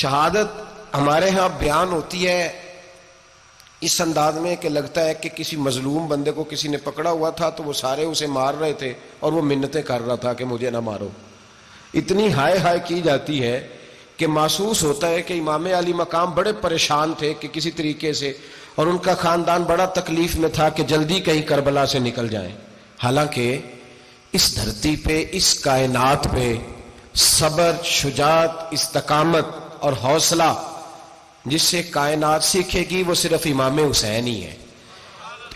شہادت ہمارے ہاں بیان ہوتی ہے اس انداز میں کہ لگتا ہے کہ کسی مظلوم بندے کو کسی نے پکڑا ہوا تھا تو وہ سارے اسے مار رہے تھے اور وہ منتیں کر رہا تھا کہ مجھے نہ مارو. اتنی ہائے ہائے کی جاتی ہے کہ محسوس ہوتا ہے کہ امام علی مقام بڑے پریشان تھے کہ کسی طریقے سے، اور ان کا خاندان بڑا تکلیف میں تھا کہ جلدی کہیں کربلا سے نکل جائیں. حالانکہ اس دھرتی پہ، اس کائنات پہ صبر، شجاعت، استقامت اور حوصلہ جس سے کائنات سیکھے گی وہ صرف امام حسین ہی ہے.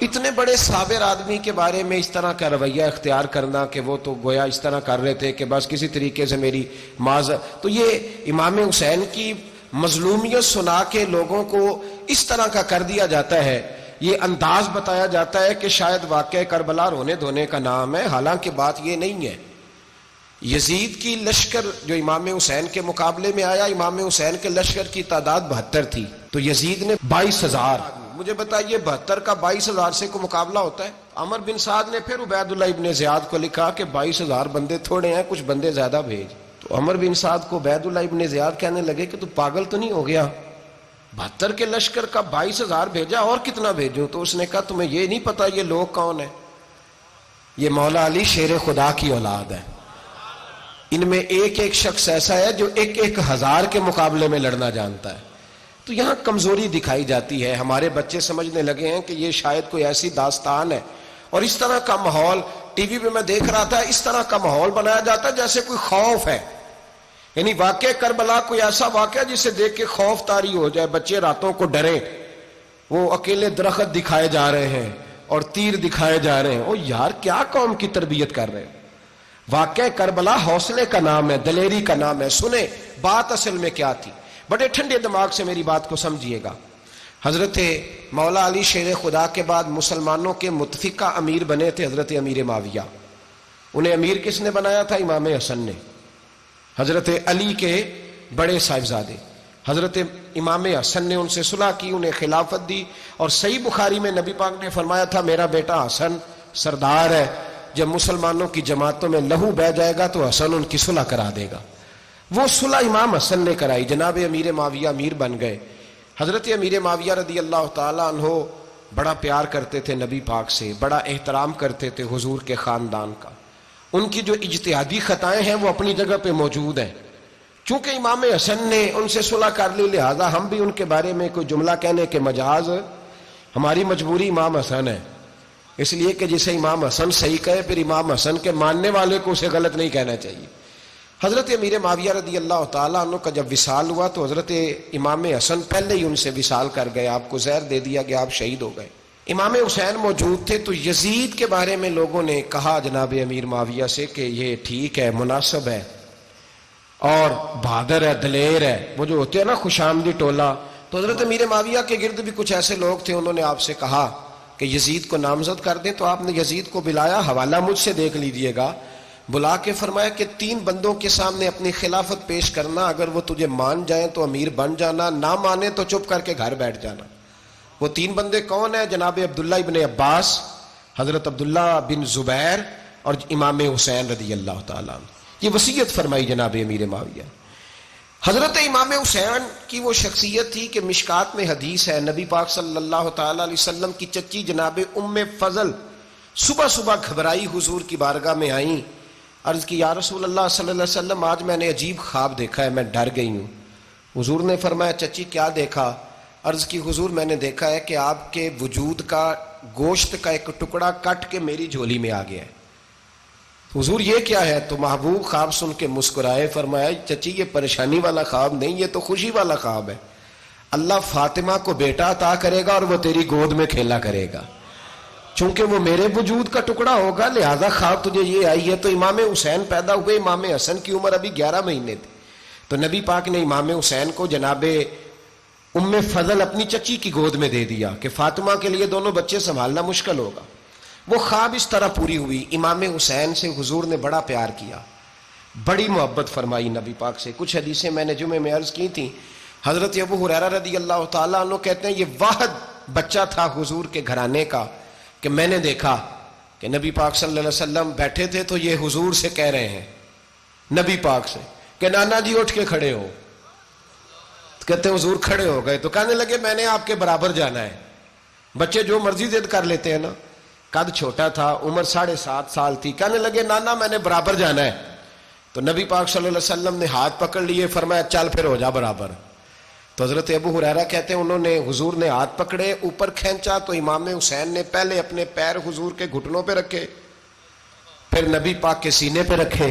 اتنے بڑے صابر آدمی کے بارے میں اس طرح کا رویہ اختیار کرنا کہ وہ تو گویا اس طرح کر رہے تھے کہ بس کسی طریقے سے میری تو یہ امام حسین کی مظلومیت سنا کے لوگوں کو اس طرح کا کر دیا جاتا ہے. یہ انداز بتایا جاتا ہے کہ شاید واقعہ کربلا رونے دھونے کا نام ہے، حالانکہ بات یہ نہیں ہے. یزید کی لشکر جو امام حسین کے مقابلے میں آیا، امام حسین کے لشکر کی تعداد 72 تھی، تو یزید نے 22,000. مجھے بتائیے 72 کا 22,000 سے کوئی مقابلہ ہوتا ہے؟ عمر بن سعد نے پھر عبید اللہ ابن زیاد کو لکھا کہ 22,000 بندے تھوڑے ہیں، کچھ بندے زیادہ بھیج. تو عمر بن سعد کو عبید اللہ ابن زیاد کہنے لگے کہ تو پاگل تو نہیں ہو گیا، 72 کے لشکر کا 22,000 بھیجا، اور کتنا بھیجوں؟ تو اس نے کہا تمہیں یہ نہیں پتا یہ لوگ کون ہیں؟ یہ مولا علی شیر خدا کی اولاد ہے. ان میں ایک ایک شخص ایسا ہے جو 1,000 کے مقابلے میں لڑنا جانتا ہے. تو یہاں کمزوری دکھائی جاتی ہے. ہمارے بچے سمجھنے لگے ہیں کہ یہ شاید کوئی ایسی داستان ہے، اور اس طرح کا ماحول ٹی وی پہ میں دیکھ رہا تھا، اس طرح کا ماحول بنایا جاتا ہے جیسے کوئی خوف ہے. یعنی واقع کربلا کوئی ایسا واقعہ جسے دیکھ کے خوف طاری ہو جائے، بچے راتوں کو ڈریں. وہ اکیلے درخت دکھائے جا رہے ہیں اور تیر دکھائے جا رہے ہیں. او یار، کیا قوم کی تربیت کر رہے ہیں؟ واقع کربلا حوصلے کا نام ہے، دلیری کا نام ہے. سنیں بات اصل میں کیا تھی، بڑے ٹھنڈے دماغ سے میری بات کو سمجھیے گا. حضرت مولا علی شیر خدا کے بعد مسلمانوں کے متفقہ امیر بنے تھے حضرت امیر معاویہ. انہیں امیر کس نے بنایا تھا؟ امام حسن نے، حضرت علی کے بڑے صاحبزادے. حضرت امام حسن نے ان سے صلح کی، انہیں خلافت دی. اور صحیح بخاری میں نبی پاک نے فرمایا تھا میرا بیٹا حسن سردار ہے، جب مسلمانوں کی جماعتوں میں لہو بہہ جائے گا تو حسن ان کی صلح کرا دے گا. وہ صلح امام حسن نے کرائی. جناب امیر معاویہ امیر بن گئے. حضرت امیر معاویہ رضی اللہ تعالیٰ عنہ بڑا پیار کرتے تھے نبی پاک سے، بڑا احترام کرتے تھے حضور کے خاندان کا. ان کی جو اجتہادی خطائیں ہیں وہ اپنی جگہ پہ موجود ہیں. چونکہ امام حسن نے ان سے صلح کر لی، لہذا ہم بھی ان کے بارے میں کوئی جملہ کہنے کے مجاز، ہماری مجبوری امام حسن ہے. اس لیے کہ جسے امام حسن صحیح کہے پھر امام حسن کے ماننے والے کو اسے غلط نہیں کہنا چاہیے. حضرت امیر معاویہ رضی اللہ تعالیٰ عنہ کا جب وصال ہوا تو حضرت امام حسن پہلے ہی ان سے وصال کر گئے، آپ کو زہر دے دیا گیا، آپ شہید ہو گئے. امام حسین موجود تھے. تو یزید کے بارے میں لوگوں نے کہا جناب امیر معاویہ سے کہ یہ ٹھیک ہے، مناسب ہے اور بہادر ہے، دلیر ہے، وہ جو ہوتے ہیں نا خوش آمدی ٹولہ. تو حضرت امیر معاویہ کے گرد بھی کچھ ایسے لوگ تھے، انہوں نے آپ سے کہا کہ یزید کو نامزد کر دیں. تو آپ نے یزید کو بلایا، حوالہ مجھ سے دیکھ لیجئے گا. بلا کے فرمایا کہ 3 بندوں کے سامنے اپنی خلافت پیش کرنا، اگر وہ تجھے مان جائیں تو امیر بن جانا، نہ مانے تو چپ کر کے گھر بیٹھ جانا. وہ 3 بندے کون ہیں؟ جناب عبداللہ ابن عباس، حضرت عبداللہ بن زبیر اور امام حسین رضی اللہ تعالیٰ عنہ. یہ وصیت فرمائی جناب امیر معاویہ. حضرت امام حسین کی وہ شخصیت تھی کہ مشکات میں حدیث ہے، نبی پاک صلی اللہ تعالیٰ علیہ وسلم کی چچی جناب ام فضل صبح صبح گھبرائی حضور کی بارگاہ میں آئیں. عرض کی یا رسول اللہ صلی اللہ علیہ وسلم، آج میں نے عجیب خواب دیکھا ہے، میں ڈر گئی ہوں. حضور نے فرمایا چچی کیا دیکھا؟ عرض کی حضور میں نے دیکھا ہے کہ آپ کے وجود کا گوشت کا ایک ٹکڑا کٹ کے میری جھولی میں آ گیا ہے. حضور یہ کیا ہے؟ تو محبوب خواب سن کے مسکرائے، فرمایا چچی یہ پریشانی والا خواب نہیں، یہ تو خوشی والا خواب ہے. اللہ فاطمہ کو بیٹا عطا کرے گا اور وہ تیری گود میں کھیلا کرے گا. چونکہ وہ میرے وجود کا ٹکڑا ہوگا لہذا خواب تجھے یہ آئی ہے. تو امام حسین پیدا ہوئے، امام حسن کی عمر ابھی 11 مہینے تھی. تو نبی پاک نے امام حسین کو جناب ام فضل اپنی چچی کی گود میں دے دیا کہ فاطمہ کے لیے دونوں بچے سنبھالنا مشکل ہوگا. وہ خواب اس طرح پوری ہوئی. امام حسین سے حضور نے بڑا پیار کیا، بڑی محبت فرمائی نبی پاک سے. کچھ حدیثیں میں نے جمعے میں عرض کی تھیں. حضرت ابو ہریرہ رضی اللہ تعالیٰ عنہ کہتے ہیں یہ واحد بچہ تھا حضور کے گھرانے کا کہ میں نے دیکھا کہ نبی پاک صلی اللہ علیہ وسلم بیٹھے تھے تو یہ حضور سے کہہ رہے ہیں، نبی پاک سے، کہ نانا جی اٹھ کے کھڑے ہو. کہتے ہیں حضور کھڑے ہو گئے تو کہنے لگے میں نے آپ کے برابر جانا ہے. بچے جو مرضی ضد کر لیتے ہیں نا. قد چھوٹا تھا, عمر 7.5 سال تھی. کہنے لگے نانا میں نے برابر جانا ہے. تو نبی پاک صلی اللہ علیہ وسلم نے ہاتھ پکڑ لیے, فرمایا چل پھر ہو جا برابر. تو حضرت ابو ہریرہ کہتے ہیں انہوں نے حضور نے ہاتھ پکڑے, اوپر کھینچا تو امام حسین نے پہلے اپنے پیر حضور کے گھٹنوں پہ رکھے, پھر نبی پاک کے سینے پہ رکھے,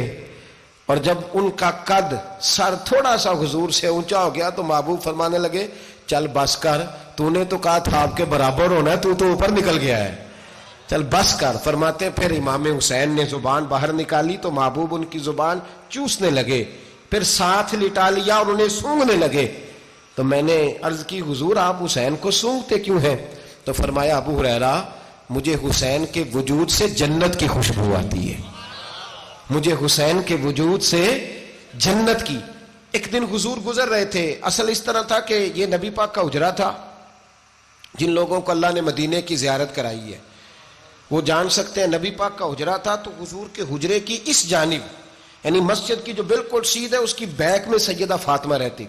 اور جب ان کا قد سر تھوڑا سا حضور سے اونچا ہو گیا تو محبوب فرمانے لگے چل بس کر, تو نے تو کہا تھا آپ کے برابر ہونا ہے, تو اوپر نکل گیا ہے, چل بس کر. فرماتے پھر امام حسین نے زبان باہر نکالی تو محبوب ان کی زبان چوسنے لگے, پھر ساتھ لٹا لیا اور انہیں سونگھنے لگے. تو میں نے عرض کی حضور آپ حسین کو سونگتے کیوں ہیں؟ تو فرمایا ابو ہریرہ مجھے حسین کے وجود سے جنت کی خوشبو آتی ہے, مجھے حسین کے وجود سے جنت کی. ایک دن حضور گزر رہے تھے, اصل اس طرح تھا کہ یہ نبی پاک کا حجرہ تھا. جن لوگوں کو اللہ نے مدینے کی زیارت کرائی ہے وہ جان سکتے ہیں, نبی پاک کا حجرہ تھا تو حضور کے حجرے کی اس جانب یعنی مسجد کی جو بالکل سیدھ ہے اس کی بیک میں سیدہ فاطمہ رہتی.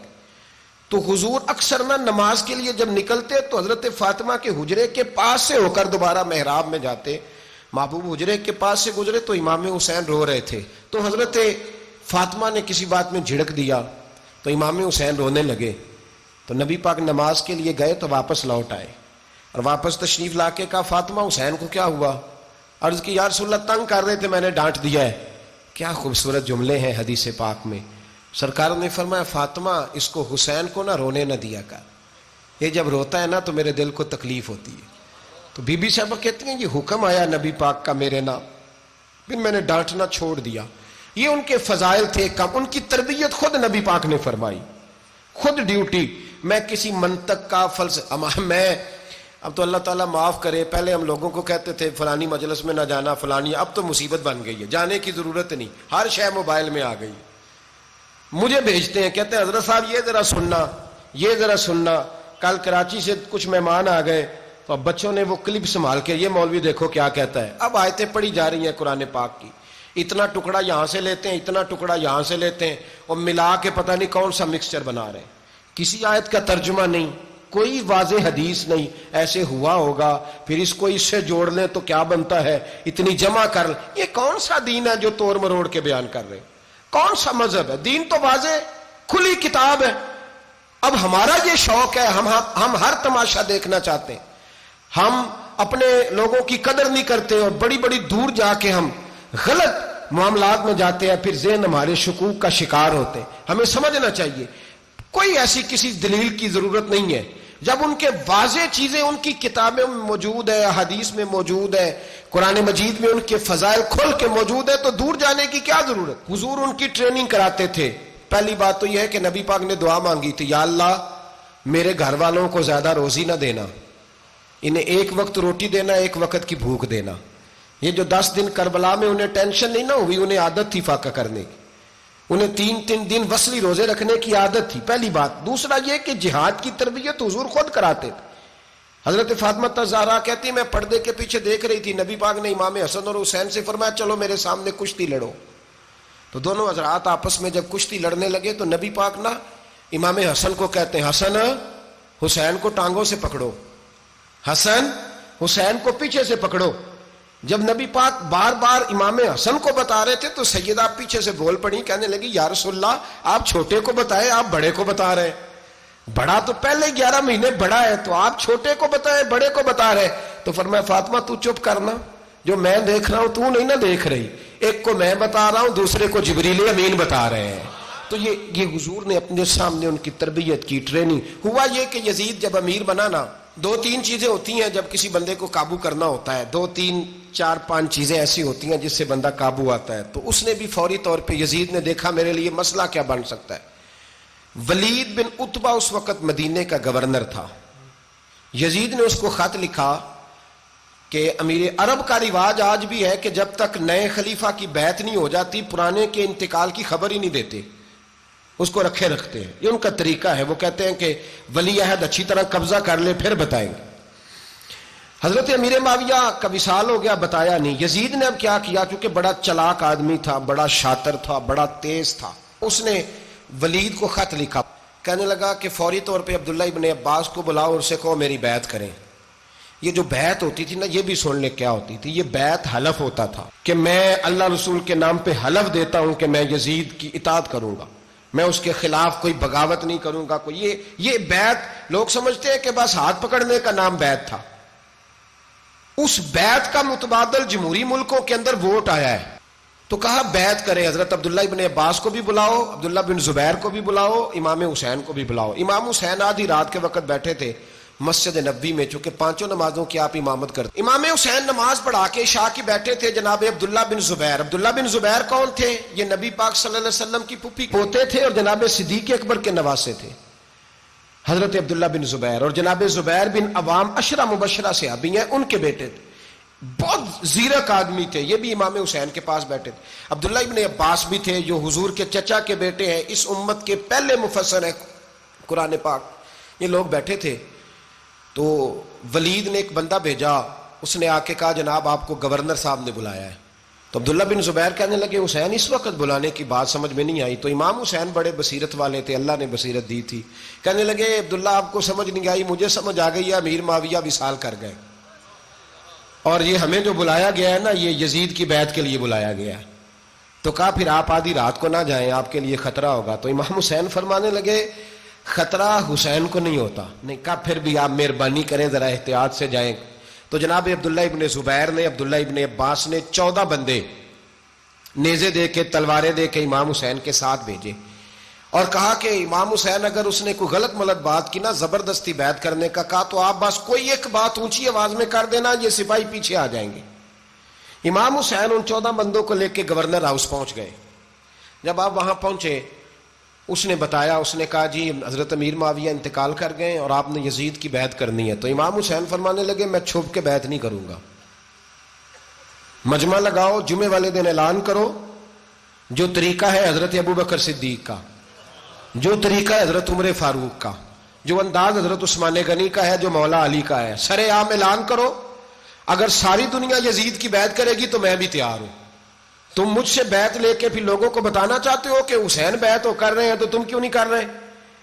تو حضور اکثر نہ نماز کے لیے جب نکلتے تو حضرت فاطمہ کے حجرے کے پاس سے ہو کر دوبارہ محراب میں جاتے. محبوب حجرے کے پاس سے گزرے تو امام حسین رو رہے تھے, تو حضرت فاطمہ نے کسی بات میں جھڑک دیا تو امام حسین رونے لگے. تو نبی پاک نماز کے لیے گئے تو واپس لوٹ آئے, اور واپس تشریف لا کے کہا فاطمہ حسین کو کیا ہوا؟ عرض کی یا رسول اللہ تنگ کر رہے تھے میں نے ڈانٹ دیا ہے. کیا خوبصورت جملے ہیں حدیث پاک میں. سرکار نے فرمایا فاطمہ اس کو حسین کو نہ رونے نہ دیا کر, یہ جب روتا ہے نا تو میرے دل کو تکلیف ہوتی ہے. تو بی بی صاحبہ کہتی ہیں یہ حکم آیا نبی پاک کا میرے نام, پھر میں نے ڈانٹنا چھوڑ دیا. یہ ان کے فضائل تھے کم, ان کی تربیت خود نبی پاک نے فرمائی, خود ڈیوٹی. میں کسی منطق کا میں اب تو اللہ تعالیٰ معاف کرے, پہلے ہم لوگوں کو کہتے تھے فلانی مجلس میں نہ جانا فلانی, اب تو مصیبت بن گئی ہے, جانے کی ضرورت نہیں, ہر شے موبائل میں آ گئی. مجھے بھیجتے ہیں کہتے ہیں حضرت صاحب یہ ذرا سننا, یہ ذرا سننا. کل کراچی سے کچھ مہمان آ گئے تو اب بچوں نے وہ کلپ سنبھال کے یہ مولوی دیکھو کیا کہتا ہے. اب آیتیں پڑھی جا رہی ہیں قرآن پاک کی, اتنا ٹکڑا یہاں سے لیتے ہیں اتنا ٹکڑا یہاں سے لیتے ہیں اور ملا کے پتہ نہیں کون سا مکسچر بنا رہے ہیں. کسی آیت کا ترجمہ نہیں, کوئی واضح حدیث نہیں, ایسے ہوا ہوگا پھر اس کو اس سے جوڑ لیں تو کیا بنتا ہے, اتنی جمع کر لیں. یہ کون سا دین ہے جو توڑ مروڑ کے بیان کر رہے ہیں؟ کون سا مذہب ہے؟ دین تو واضح کھلی کتاب ہے. اب ہمارا یہ شوق ہے, ہم ہر تماشا دیکھنا چاہتے ہیں, ہم اپنے لوگوں کی قدر نہیں کرتے اور بڑی بڑی دور جا کے ہم غلط معاملات میں جاتے ہیں, پھر ذہن ہمارے شکوک کا شکار ہوتے ہیں. ہمیں سمجھنا چاہیے کوئی ایسی کسی دلیل کی ضرورت نہیں ہے. جب ان کے واضح چیزیں ان کی کتابیں میں موجود ہے, حدیث میں موجود ہے, قرآن مجید میں ان کے فضائل کھل کے موجود ہے, تو دور جانے کی کیا ضرورت. حضور ان کی ٹریننگ کراتے تھے. پہلی بات تو یہ ہے کہ نبی پاک نے دعا مانگی تھی, یا اللہ میرے گھر والوں کو زیادہ روزی نہ دینا, انہیں ایک وقت روٹی دینا, ایک وقت کی بھوک دینا. یہ جو 10 دن کربلا میں انہیں ٹینشن نہیں نہ ہوئی, انہیں عادت تھی فاقہ کرنے کی, انہیں 3 دن وصلی روزے رکھنے کی عادت تھی. پہلی بات. دوسرا یہ کہ جہاد کی تربیت حضور خود کراتے تھے. حضرت فاطمہ زہرا کہتی میں پردے کے پیچھے دیکھ رہی تھی, نبی پاک نے امام حسن اور حسین سے فرمایا چلو میرے سامنے کشتی لڑو. تو دونوں حضرات آپس میں جب کشتی لڑنے لگے تو نبی پاک نا امام حسن کو کہتے ہیں حسن حسین کو ٹانگوں سے پکڑو, حسن حسین کو پیچھے سے پکڑو. جب نبی پاک بار بار امام حسن کو بتا رہے تھے تو سیدہ پیچھے سے بول پڑی, کہنے لگی یا رسول اللہ آپ چھوٹے کو بتائیں, آپ بڑے کو بتا رہے ہیں. بڑا تو پہلے 11 مہینے بڑا ہے, تو آپ چھوٹے کو بتائیں بڑے کو بتا رہے. تو فرمایا فاطمہ تو چپ کرنا, جو میں دیکھ رہا ہوں تو نہیں نہ دیکھ رہی, ایک کو میں بتا رہا ہوں دوسرے کو جبریل امین بتا رہے ہیں. تو یہ حضور نے اپنے سامنے ان کی تربیت کی, ٹریننگ. ہوا یہ کہ یزید جب امیر بنا نا, 2-3 چیزیں ہوتی ہیں جب کسی بندے کو قابو کرنا ہوتا ہے, 2-3-4-5 چیزیں ایسی ہوتی ہیں جس سے بندہ قابو آتا ہے. تو اس نے بھی فوری طور پہ یزید نے دیکھا میرے لیے مسئلہ کیا بن سکتا ہے. ولید بن عتبہ اس وقت مدینے کا گورنر تھا. یزید نے اس کو خط لکھا کہ امیر عرب کا رواج آج بھی ہے کہ جب تک نئے خلیفہ کی بیعت نہیں ہو جاتی پرانے کے انتقال کی خبر ہی نہیں دیتے, اس کو رکھے رکھتے ہیں. یہ ان کا طریقہ ہے. وہ کہتے ہیں کہ ولی عہد اچھی طرح قبضہ کر لے پھر بتائیں گے. حضرت امیر معاویہ کا وصال ہو گیا, بتایا نہیں. یزید نے اب کیا کیا, کیونکہ بڑا چلاک آدمی تھا, بڑا شاطر تھا, بڑا تیز تھا, اس نے ولید کو خط لکھا, کہنے لگا کہ فوری طور پہ عبداللہ ابن عباس کو بلاؤ اور اسے کہو میری بیعت کریں. یہ جو بیعت ہوتی تھی نا، یہ بھی سن لے کیا ہوتی تھی. یہ بیعت حلف ہوتا تھا کہ میں اللہ رسول کے نام پہ حلف دیتا ہوں کہ میں یزید کی اطاعت کروں گا، میں اس کے خلاف کوئی بغاوت نہیں کروں گا. کوئی یہ بیعت لوگ سمجھتے ہیں کہ بس ہاتھ پکڑنے کا نام بیعت تھا. اس بیعت کا متبادل جمہوری ملکوں کے اندر ووٹ آیا ہے. تو کہا بیعت کرے. حضرت عبداللہ ابن عباس کو بھی بلاؤ، عبداللہ بن زبیر کو بھی بلاؤ، امام حسین کو بھی بلاؤ. امام حسین آدھی رات کے وقت بیٹھے تھے مسجد نبوی میں، چونکہ 5 نمازوں کی آپ امامت کرتے. امام حسین نماز پڑھا کے عشاء کی بیٹھے تھے. جناب عبداللہ بن زبیر، عبداللہ بن زبیر کون تھے؟ یہ نبی پاک صلی اللہ علیہ وسلم کی پھوپھی پوتے تھے اور جناب صدیق اکبر کے نواسے تھے حضرت عبداللہ بن زبیر. اور جناب زبیر بن عوام عشرہ مبشرہ صحابی ہیں، ان کے بیٹے تھے. بہت زیرک آدمی تھے. یہ بھی امام حسین کے پاس بیٹھے تھے. عبداللہ ابن عباس بھی تھے جو حضور کے چچا کے بیٹے ہیں، اس امت کے پہلے مفسر ہیں قرآن پاک. یہ لوگ بیٹھے تھے. تو ولید نے ایک بندہ بھیجا، اس نے آ کے کہا جناب آپ کو گورنر صاحب نے بلایا ہے. تو عبداللہ بن زبیر کہنے لگے حسین اس وقت بلانے کی بات سمجھ میں نہیں آئی. تو امام حسین بڑے بصیرت والے تھے، اللہ نے بصیرت دی تھی. کہنے لگے عبداللہ آپ کو سمجھ نہیں آئی، مجھے سمجھ آ گئی ہے، امیر معاویہ وصال کر گئے اور یہ ہمیں جو بلایا گیا ہے نا، یہ یزید کی بیعت کے لیے بلایا گیا ہے. تو کہا پھر آپ آدھی رات کو نہ جائیں، آپ کے لیے خطرہ ہوگا. تو امام حسین فرمانے لگے خطرہ حسین کو نہیں ہوتا. نہیں کہا پھر بھی آپ مہربانی کریں ذرا احتیاط سے جائیں. تو جناب عبداللہ ابن زبیر نے، عبداللہ ابن عباس نے 14 بندے نیزے دے کے، تلواریں دے کے امام حسین کے ساتھ بھیجے اور کہا کہ امام حسین اگر اس نے کوئی غلط ملت بات کی نا، زبردستی بیعت کرنے کا کہا، تو آپ بس کوئی ایک بات اونچی آواز میں کر دینا، یہ سپاہی پیچھے آ جائیں گے. امام حسین ان 14 بندوں کو لے کے گورنر ہاؤس پہنچ گئے. جب آپ وہاں پہنچے اس نے بتایا، اس نے کہا جی حضرت امیر معاویہ انتقال کر گئے اور آپ نے یزید کی بیعت کرنی ہے. تو امام حسین فرمانے لگے میں چھپ کے بیعت نہیں کروں گا. مجمع لگاؤ، جمعے والے دن اعلان کرو. جو طریقہ ہے حضرت ابوبکر صدیق کا، جو طریقہ ہے حضرت عمر فاروق کا، جو انداز حضرت عثمان غنی کا ہے، جو مولا علی کا ہے، سرے عام اعلان کرو. اگر ساری دنیا یزید کی بیعت کرے گی تو میں بھی تیار ہوں. تم مجھ سے بیعت لے کے پھر لوگوں کو بتانا چاہتے ہو کہ حسین بیعت ہو کر رہے ہیں تو تم کیوں نہیں کر رہے؟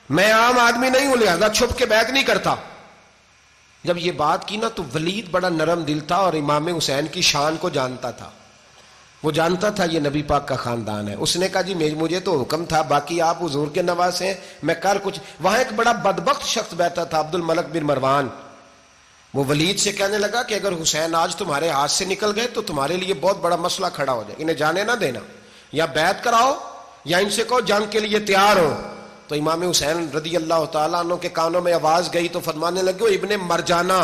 میں عام آدمی نہیں ہوں، لہذا چھپ کے بیعت نہیں کرتا. جب یہ بات کی نا تو ولید بڑا نرم دل تھا اور امام حسین کی شان کو جانتا تھا. وہ جانتا تھا یہ نبی پاک کا خاندان ہے. اس نے کہا جی مجھے تو حکم تھا، باقی آپ حضور کے نواسے ہیں، میں کر کچھ. وہاں ایک بڑا بدبخت شخص بیٹھا تھا، عبد الملک بن مروان. وہ ولید سے کہنے لگا کہ اگر حسین آج تمہارے ہاتھ سے نکل گئے تو تمہارے لیے بہت بڑا مسئلہ کھڑا ہو جائے. انہیں جانے نہ دینا، یا بیعت کراؤ یا ان سے کہو جنگ کے لیے تیار ہو. تو امام حسین رضی اللہ تعالیٰ عنہ کے کانوں میں آواز گئی تو فرمانے لگے ابن مرجانہ،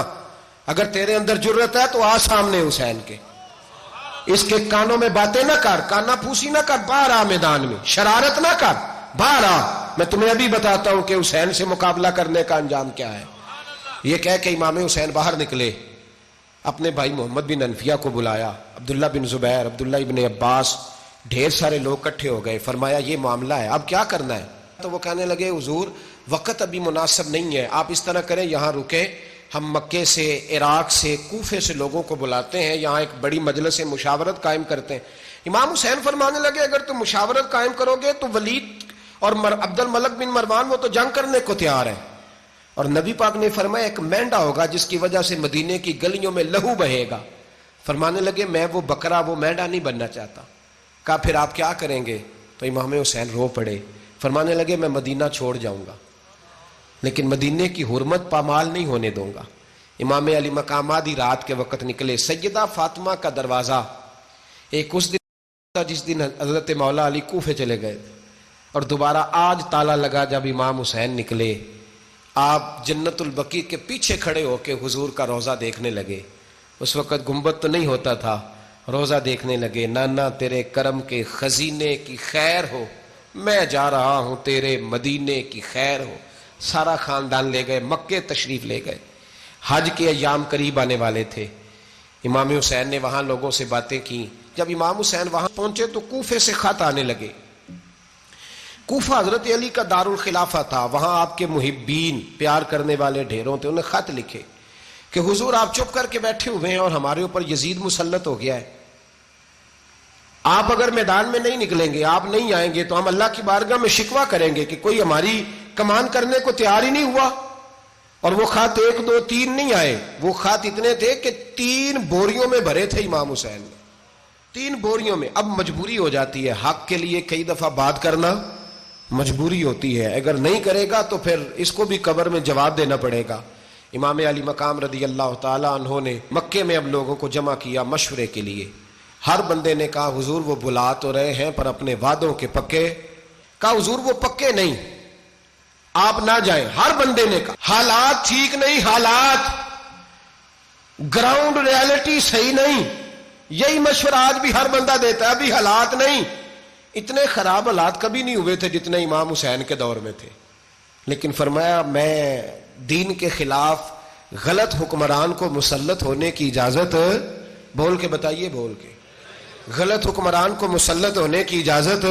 اگر تیرے اندر جرت ہے تو آ سامنے حسین کے، اس کے کانوں میں باتیں نہ کر، کانا پھوسی نہ کر، باہر آ میدان میں، شرارت نہ کر، باہر آ. میں تمہیں ابھی بتاتا ہوں کہ حسین سے مقابلہ کرنے کا انجام کیا ہے. یہ کہہ کہ امام حسین باہر نکلے، اپنے بھائی محمد بن انفیہ کو بلایا، عبداللہ بن زبیر، عبداللہ ابن عباس، ڈھیر سارے لوگ اکٹھے ہو گئے. فرمایا یہ معاملہ ہے، اب کیا کرنا ہے؟ تو وہ کہنے لگے حضور وقت ابھی مناسب نہیں ہے، آپ اس طرح کریں یہاں رکے، ہم مکے سے، عراق سے، کوفے سے لوگوں کو بلاتے ہیں، یہاں ایک بڑی مجلس مشاورت قائم کرتے ہیں. امام حسین فرمانے لگے اگر تم مشاورت قائم کرو گے تو ولید اور عبد الملک بن مروان وہ تو جنگ کرنے کو تیار ہے، اور نبی پاک نے فرمایا ایک مینڈا ہوگا جس کی وجہ سے مدینے کی گلیوں میں لہو بہے گا. فرمانے لگے میں وہ بکرا، وہ مینڈا نہیں بننا چاہتا. کہا پھر آپ کیا کریں گے؟ تو امام حسین رو پڑے. فرمانے لگے میں مدینہ چھوڑ جاؤں گا لیکن مدینے کی حرمت پامال نہیں ہونے دوں گا. امام علی مقام آدھی رات کے وقت نکلے. سیدہ فاطمہ کا دروازہ ایک اس دن تھا جس دن حضرت مولا علی کوفے چلے گئے اور دوبارہ آج تالا لگا جب امام حسین نکلے. آپ جنت البقیع کے پیچھے کھڑے ہو کے حضور کا روضہ دیکھنے لگے. اس وقت گنبد تو نہیں ہوتا تھا، روضہ دیکھنے لگے. نانا تیرے کرم کے خزینے کی خیر ہو، میں جا رہا ہوں تیرے مدینے کی خیر ہو. سارا خاندان لے گئے، مکے تشریف لے گئے. حج کے ایام قریب آنے والے تھے. امام حسین نے وہاں لوگوں سے باتیں کی. جب امام حسین وہاں پہنچے تو کوفے سے خط آنے لگے. کوفہ حضرت علی کا دارالخلافہ تھا، وہاں آپ کے محبین، پیار کرنے والے ڈھیروں تھے. انہیں خط لکھے کہ حضور آپ چپ کر کے بیٹھے ہوئے ہیں اور ہمارے اوپر یزید مسلط ہو گیا ہے. آپ اگر میدان میں نہیں نکلیں گے، آپ نہیں آئیں گے تو ہم اللہ کی بارگاہ میں شکوہ کریں گے کہ کوئی ہماری کمان کرنے کو تیار ہی نہیں ہوا. اور وہ خط 1 2 3 نہیں آئے, وہ خط اتنے تھے کہ 3 بوریوں میں بھرے تھے امام حسین نے, 3 بوریوں میں. اب مجبوری ہو جاتی ہے, حق کے لیے کئی دفعہ بات کرنا مجبوری ہوتی ہے, اگر نہیں کرے گا تو پھر اس کو بھی قبر میں جواب دینا پڑے گا. امام علی مقام رضی اللہ تعالیٰ عنہ نے مکے میں اب لوگوں کو جمع کیا مشورے کے لیے. ہر بندے نے کہا حضور وہ بلا تو رہے ہیں پر اپنے وعدوں کے پکے. کہا حضور وہ پکے نہیں, آپ نہ جائیں. ہر بندے نے کہا حالات ٹھیک نہیں, حالات گراؤنڈ ریالٹی صحیح نہیں. یہی مشورہ آج بھی ہر بندہ دیتا ہے, ابھی حالات نہیں. اتنے خراب حالات کبھی نہیں ہوئے تھے جتنے امام حسین کے دور میں تھے. لیکن فرمایا میں دین کے خلاف غلط حکمران کو مسلط ہونے کی اجازت, بول کے بتائیے, بول کے, غلط حکمران کو مسلط ہونے کی اجازت,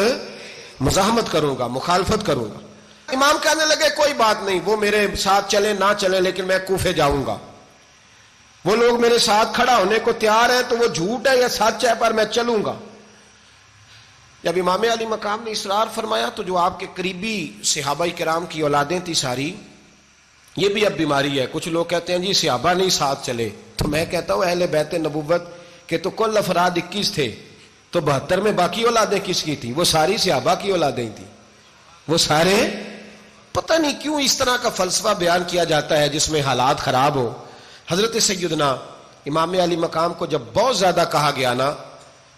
مزاحمت کروں گا, مخالفت کروں گا. امام کہنے لگے کوئی بات نہیں, وہ میرے ساتھ چلے نہ چلے لیکن میں کوفے جاؤں گا. وہ لوگ میرے ساتھ کھڑا ہونے کو تیار ہے تو وہ جھوٹ ہے یا سچ ہے پر میں چلوں گا. جب امام علی مقام نے اصرار فرمایا تو جو آپ کے قریبی صحابہ کرام کی اولادیں تھی ساری, یہ بھی اب بیماری ہے. کچھ لوگ کہتے ہیں جی صحابہ نہیں ساتھ چلے, تو میں کہتا ہوں اہل بیت نبوت کے تو کل افراد 21 تھے, تو 72 میں باقی اولادیں کس کی تھیں؟ وہ ساری صحابہ کی اولادیں تھیں. وہ سارے, پتہ نہیں کیوں اس طرح کا فلسفہ بیان کیا جاتا ہے جس میں حالات خراب ہو. حضرت سیدنا امام علی مقام کو جب بہت زیادہ کہا گیا نا,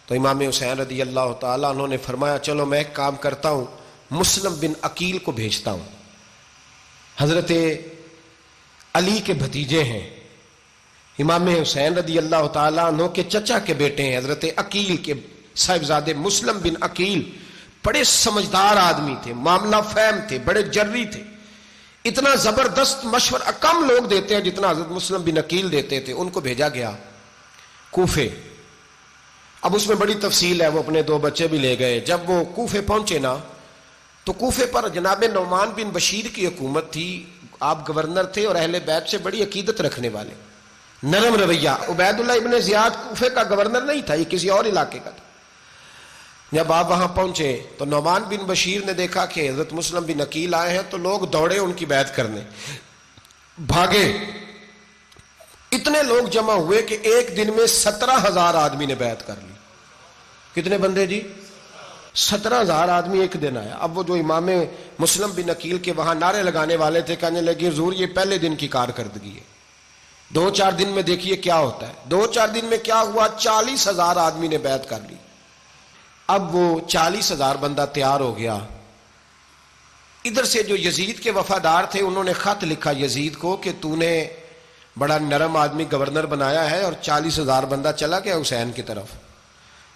تو امام حسین رضی اللہ تعالیٰ انہوں نے فرمایا چلو میں ایک کام کرتا ہوں, مسلم بن عقیل کو بھیجتا ہوں. حضرت علی کے بھتیجے ہیں, امام حسین رضی اللہ تعالیٰ عنہ کے چچا کے بیٹے ہیں, حضرت عقیل کے صاحبزادے مسلم بن عقیل. بڑے سمجھدار آدمی تھے, معاملہ فہم تھے, بڑے جری تھے. اتنا زبردست مشورہ کم لوگ دیتے ہیں جتنا حضرت مسلم بن عقیل دیتے تھے. ان کو بھیجا گیا کوفے. اب اس میں بڑی تفصیل ہے, وہ اپنے 2 بچے بھی لے گئے. جب وہ کوفے پہنچے نا, تو کوفے پر جناب نعمان بن بشیر کی حکومت تھی. آپ گورنر تھے اور اہل بیت سے بڑی عقیدت رکھنے والے, نرم رویہ. عبید اللہ ابن زیاد کوفے کا گورنر نہیں تھا, یہ کسی اور علاقے کا تھا. جب آپ وہاں پہنچے تو نعمان بن بشیر نے دیکھا کہ حضرت مسلم بن عقیل آئے ہیں, تو لوگ دوڑے ان کی بیعت کرنے, بھاگے. اتنے لوگ جمع ہوئے کہ ایک دن میں 17,000 آدمی نے بیعت کر لی. کتنے بندے جی؟ 17,000 آدمی ایک دن آیا. اب وہ جو امام مسلم بن عقیل کے وہاں نعرے لگانے والے تھے, کہنے لگے حضور یہ پہلے دن کی کارکردگی ہے, 2-4 دن میں دیکھیے کیا ہوتا ہے. 2-4 دن میں کیا ہوا, 40,000 آدمی نے بیعت کر لی. اب وہ 40,000 بندہ تیار ہو گیا. ادھر سے جو یزید کے وفادار تھے انہوں نے خط لکھا یزید کو کہ تو نے بڑا نرم آدمی گورنر بنایا ہے اور 40,000 بندہ چلا گیا حسین کی طرف.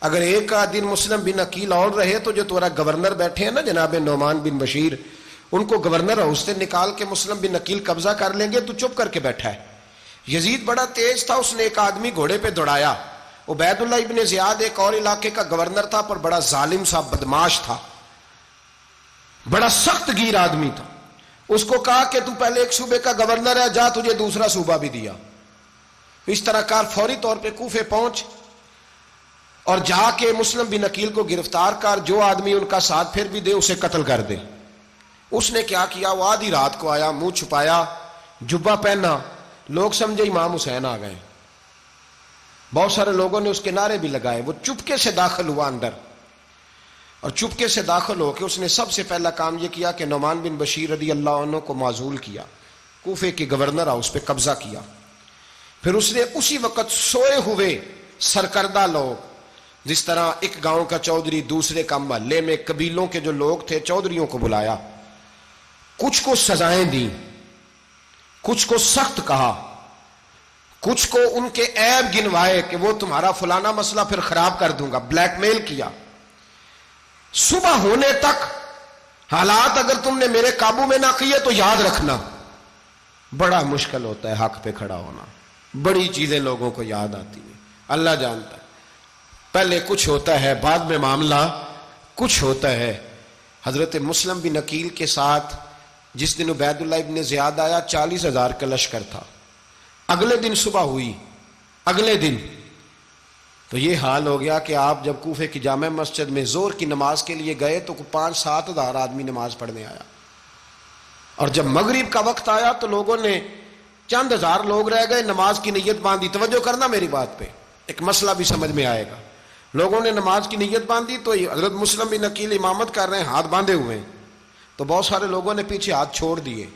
اگر ایک دن مسلم بن عقیل اور رہے تو جو تمہارا گورنر بیٹھے ہیں نا جناب نعمان بن بشیر, ان کو گورنر ہاؤس سے نکال کے مسلم بن عقیل قبضہ کر لیں گے. تو چپ کر کے بیٹھا ہے. یزید بڑا تیز تھا, اس نے ایک آدمی گھوڑے پہ دوڑایا. عبید اللہ ابن زیاد ایک اور علاقے کا گورنر تھا, پر بڑا ظالم سا بدماش تھا, بڑا سخت گیر آدمی تھا. اس کو کہا کہ تو پہلے ایک صوبے کا گورنر ہے, جا تجھے دوسرا صوبہ بھی دیا. اس طرح کار فوری طور پہ کوفے پہنچ اور جا کے مسلم بن عقیل کو گرفتار کر, جو آدمی ان کا ساتھ پھر بھی دے اسے قتل کر دے. اس نے کیا کیا, وہ آدھی رات کو آیا, منہ چھپایا, جبہ پہنا, لوگ سمجھے امام حسین آ گئے. بہت سارے لوگوں نے اس کے نعرے بھی لگائے. وہ چپکے سے داخل ہوا اندر, اور چپکے سے داخل ہو کے اس نے سب سے پہلا کام یہ کیا کہ نعمان بن بشیر رضی اللہ عنہ کو معزول کیا, کوفے کے گورنر ہاؤس پہ قبضہ کیا. پھر اس نے اسی وقت سوئے ہوئے سرکردہ لوگ, جس طرح ایک گاؤں کا چودھری دوسرے کا محلے میں قبیلوں کے جو لوگ تھے چودھریوں کو بلایا, کچھ کو سزائیں دی, کچھ کو سخت کہا, کچھ کو ان کے عیب گنوائے کہ وہ تمہارا فلانا مسئلہ پھر خراب کر دوں گا, بلیک میل کیا. صبح ہونے تک حالات اگر تم نے میرے قابو میں نہ کیے تو یاد رکھنا بڑا مشکل ہوتا ہے حق پہ کھڑا ہونا. بڑی چیزیں لوگوں کو یاد آتی ہیں, اللہ جانتا ہے. پہلے کچھ ہوتا ہے, بعد میں معاملہ کچھ ہوتا ہے. حضرت مسلم بن عقیل کے ساتھ جس دن عبید اللہ ابن زیاد آیا 40,000 کا لشکر تھا. اگلے دن صبح ہوئی, اگلے دن تو یہ حال ہو گیا کہ آپ جب کوفے کی جامع مسجد میں زور کی نماز کے لیے گئے تو 5-7 ہزار آدمی نماز پڑھنے آیا. اور جب مغرب کا وقت آیا تو لوگوں نے چند ہزار لوگ رہ گئے, نماز کی نیت باندھی. توجہ کرنا میری بات پہ, ایک مسئلہ بھی سمجھ میں آئے گا. لوگوں نے نماز کی نیت باندھی تو حضرت مسلم بن عقیل امامت کر رہے ہیں, ہاتھ باندھے ہوئے ہیں. تو بہت سارے لوگوں نے پیچھے ہاتھ چھوڑ دیے.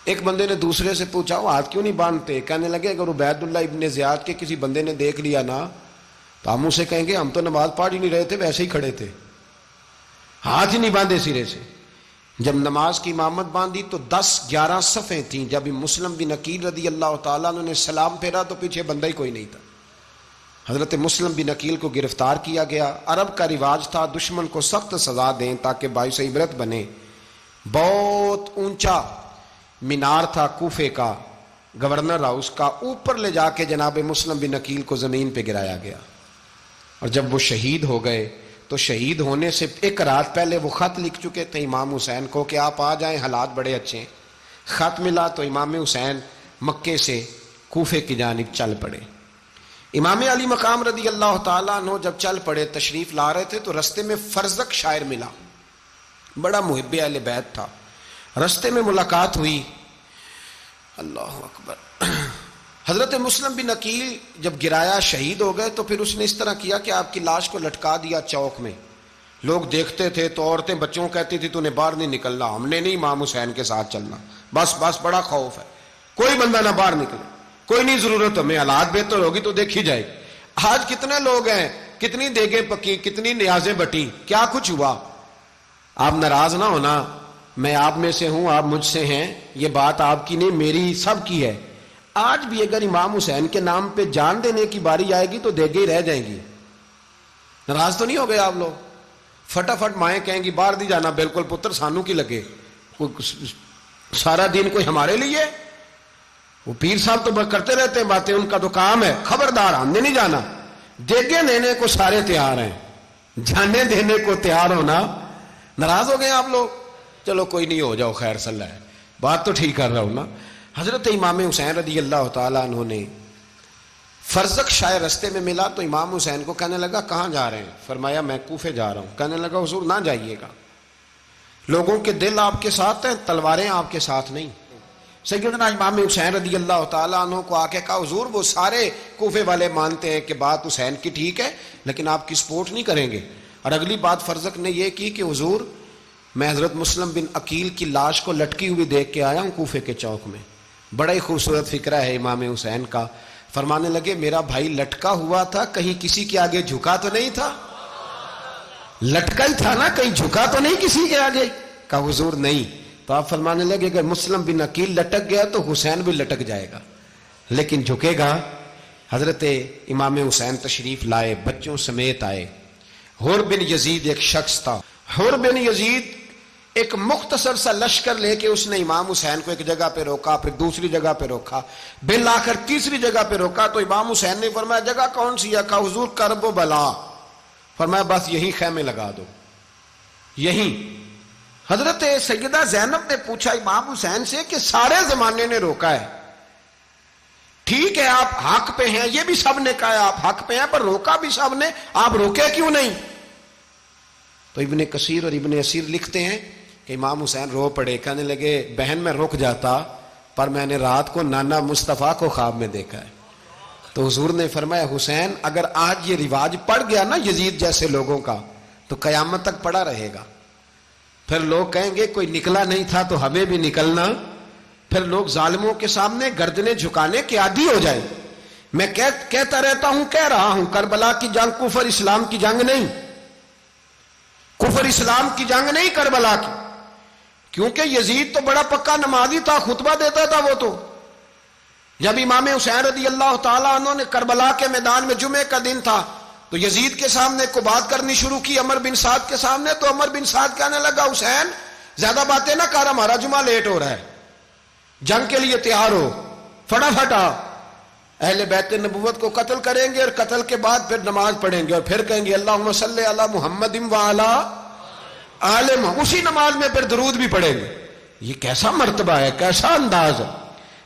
ایک بندے نے دوسرے سے پوچھا وہ ہاتھ کیوں نہیں باندھتے؟ کہنے لگے اگر عبید اللہ ابن زیاد کے کسی بندے نے دیکھ لیا نا تو ہم اسے کہیں گے ہم تو نماز پڑھ ہی نہیں رہے تھے, ویسے ہی کھڑے تھے, ہاتھ ہی نہیں باندھے سرے سے. جب نماز کی امامت باندھی تو 10-11 صفیں تھیں. جب مسلم بن عقیل رضی اللہ تعالیٰ عنہ نے سلام پھیرا تو پیچھے بندہ ہی کوئی نہیں تھا. حضرت مسلم بن عقیل کو گرفتار کیا گیا. عرب کا رواج تھا دشمن کو سخت سزا دیں تاکہ باعث عبرت بنے. بہت اونچا مینار تھا کوفے کا, گورنر ہاؤس کا, اوپر لے جا کے جناب مسلم بن عقیل کو زمین پہ گرایا گیا. اور جب وہ شہید ہو گئے تو شہید ہونے سے ایک رات پہلے وہ خط لکھ چکے تھے امام حسین کو کہ آپ آ جائیں, حالات بڑے اچھے ہیں. خط ملا تو امام حسین مکے سے کوفے کی جانب چل پڑے. امام علی مقام رضی اللہ تعالیٰ عنہ جب چل پڑے تشریف لا رہے تھے تو رستے میں فرزق شاعر ملا, بڑا محب اہل بیت تھا. رستے میں ملاقات ہوئی, اللہ اکبر. حضرت مسلم بن عقیل جب گرایا شہید ہو گئے تو پھر اس نے اس طرح کیا کہ آپ کی لاش کو لٹکا دیا چوک میں. لوگ دیکھتے تھے تو عورتیں بچوں کہتی تھی تو نے باہر نہیں نکلنا, ہم نے نہیں امام حسین کے ساتھ چلنا, بس بڑا خوف ہے, کوئی بندہ نہ باہر نکلے, کوئی نہیں ضرورت ہمیں, حالات بہتر ہوگی تو دیکھی جائے گی. آج کتنے لوگ ہیں, کتنی دیگیں پکی, کتنی نیازیں بٹی, کیا کچھ ہوا. آپ ناراض نہ ہونا, میں آپ میں سے ہوں, آپ مجھ سے ہیں, یہ بات آپ کی نہیں میری سب کی ہے. آج بھی اگر امام حسین کے نام پہ جان دینے کی باری آئے گی تو دیگیں ہی رہ جائیں گی. ناراض تو نہیں ہو گئے آپ لوگ؟ فٹافٹ مائیں کہیں گی باہر دی جانا, بالکل پتر سانو کی لگے, سارا دن کوئی ہمارے لیے. وہ پیر صاحب تو کرتے رہتے ہیں باتیں, ان کا تو کام ہے, خبردار ہم نے نہیں جانا. دیگیں دینے کو سارے تیار ہیں, جانے دینے کو تیار ہونا. ناراض ہو گئے آپ لوگ؟ چلو کوئی نہیں, ہو جاؤ, خیر صلی اللہ ہے, بات تو ٹھیک کر رہا ہوں نا. حضرت امام حسین رضی اللہ تعالیٰ عنہ نے فرزق شاعر رستے میں ملا تو امام حسین کو کہنے لگا کہاں جا رہے ہیں؟ فرمایا میں کوفے جا رہا ہوں. کہنے لگا حضور نہ جائیے گا, لوگوں کے دل آپ کے ساتھ ہیں, تلواریں آپ کے ساتھ نہیں. سیدنا امام حسین رضی اللہ تعالیٰ عنہ کو آ کے کہا حضور وہ سارے کوفے والے مانتے ہیں کہ بات حسین کی ٹھیک ہے لیکن آپ کی سپورٹ نہیں کریں گے. اور اگلی بات فرزق نے یہ کی کہ حضور میں حضرت مسلم بن عقیل کی لاش کو لٹکی ہوئی دیکھ کے آیا ہوں کوفے کے چوک میں. بڑا ہی خوبصورت فکرہ ہے امام حسین کا. فرمانے لگے میرا بھائی لٹکا ہوا تھا, کہیں کسی کے آگے جھکا تو نہیں تھا؟ لٹکا ہی تھا نا, کہیں جھکا تو نہیں کسی کے آگے؟ کہا حضور نہیں. تو آپ فرمانے لگے اگر مسلم بن عقیل لٹک گیا تو حسین بھی لٹک جائے گا, لیکن جھکے گا. حضرت امام حسین تشریف لائے, بچوں سمیت آئے. حر بن یزید ایک شخص تھا. حر بن یزید ایک مختصر سا لشکر لے کے اس نے امام حسین کو ایک جگہ پہ روکا, پھر دوسری جگہ پہ روکا, بالآخر تیسری جگہ پہ روکا. تو امام حسین نے فرمایا جگہ کون سی ہے؟ کہا حضور کرب و بلا. فرمایا بس یہی خیمے لگا دو, یہی. حضرت سیدہ زینب نے پوچھا امام حسین سے کہ سارے زمانے نے روکا ہے, ٹھیک ہے آپ حق پہ ہیں, یہ بھی سب نے کہا ہے آپ حق پہ ہیں, پر روکا بھی سب نے, آپ روکے کیوں نہیں؟ تو ابن کثیر اور ابن اسیر لکھتے ہیں کہ امام حسین رو پڑے. کہنے لگے بہن میں رک جاتا پر میں نے رات کو نانا مصطفیٰ کو خواب میں دیکھا ہے. تو حضور نے فرمایا حسین اگر آج یہ رواج پڑ گیا نا یزید جیسے لوگوں کا تو قیامت تک پڑا رہے گا. پھر لوگ کہیں گے کوئی نکلا نہیں تھا تو ہمیں بھی نکلنا. پھر لوگ ظالموں کے سامنے گردنیں جھکانے کے عادی ہو جائیں. میں کہتا رہتا ہوں, کہہ رہا ہوں, کربلا کی جنگ کفر اسلام کی جنگ نہیں, کفر اسلام کی جنگ نہیں کربلا کی. کیونکہ یزید تو بڑا پکا نمازی تھا, خطبہ دیتا تھا. وہ تو جب امام حسین رضی اللہ تعالیٰ عنہ نے کربلا کے میدان میں جمعے کا دن تھا تو یزید کے سامنے کو بات کرنی شروع کی, عمر بن سعد کے سامنے. تو عمر بن سعد کہنے لگا حسین زیادہ باتیں نہ کر, ہمارا جمعہ لیٹ ہو رہا ہے, جنگ کے لیے تیار ہو, فٹافٹ آ. اہل بیت نبوت کو قتل کریں گے اور قتل کے بعد پھر نماز پڑھیں گے اور پھر کہیں گے اللہم صلی علی محمد وعلی آل محمد, اسی نماز میں پھر درود بھی پڑھیں گے. یہ کیسا مرتبہ ہے, کیسا انداز ہے.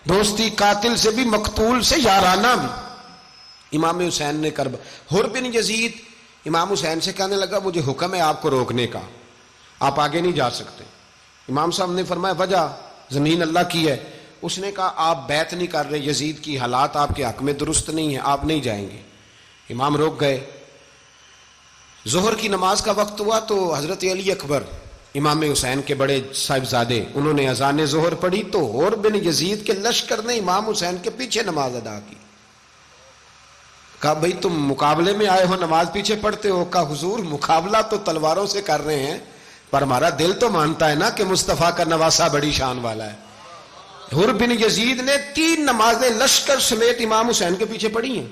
دوستی قاتل سے بھی, مقتول سے یارانہ بھی. امام حسین نے حر بن یزید امام حسین سے کہنے لگا مجھے حکم ہے آپ کو روکنے کا, آپ آگے نہیں جا سکتے. امام صاحب نے فرمایا وجہ زمین اللہ کی ہے. اس نے کہا آپ بیعت نہیں کر رہے, یزید کی حالات آپ کے حق میں درست نہیں ہیں, آپ نہیں جائیں گے. امام روک گئے. ظہر کی نماز کا وقت ہوا تو حضرت علی اکبر امام حسین کے بڑے صاحبزادے, انہوں نے اذان ظہر پڑھی تو حور بن یزید کے لشکر نے امام حسین کے پیچھے نماز ادا کی. کہا بھئی تم مقابلے میں آئے ہو, نماز پیچھے پڑھتے ہو؟ کہا حضور مقابلہ تو تلواروں سے کر رہے ہیں, پر ہمارا دل تو مانتا ہے نا کہ مصطفیٰ کا نواسہ بڑی شان والا ہے. حر بن یزید نے 3 نمازیں لشکر سمیت امام حسین کے پیچھے پڑھی ہیں,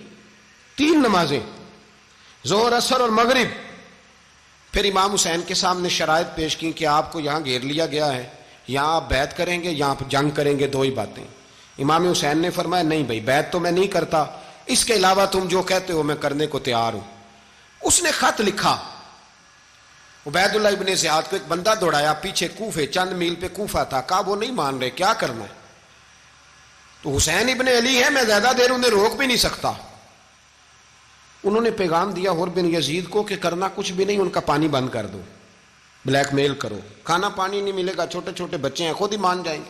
3 نمازیں, ظہر اثر اور مغرب. پھر امام حسین کے سامنے شرائط پیش کی کہ آپ کو یہاں گھیر لیا گیا ہے, یہاں آپ بیعت کریں گے, یہاں آپ جنگ کریں گے, 2 ہی باتیں. امام حسین نے فرمایا نہیں بھائی بیعت تو میں نہیں کرتا, اس کے علاوہ تم جو کہتے ہو میں کرنے کو تیار ہوں. اس نے خط لکھا, عبید اللہ ابن زیاد کو ایک بندہ دوڑایا پیچھے, کوفے چند میل پہ کوفہ تھا. کہا وہ نہیں مان رہے, کیا کرنا ہے؟ تو حسین ابن علی ہے, میں زیادہ دیر انہیں روک بھی نہیں سکتا. انہوں نے پیغام دیا حر بن یزید کو کہ کرنا کچھ بھی نہیں, ان کا پانی بند کر دو, بلیک میل کرو, کھانا پانی نہیں ملے گا, چھوٹے چھوٹے بچے ہیں, خود ہی مان جائیں گے.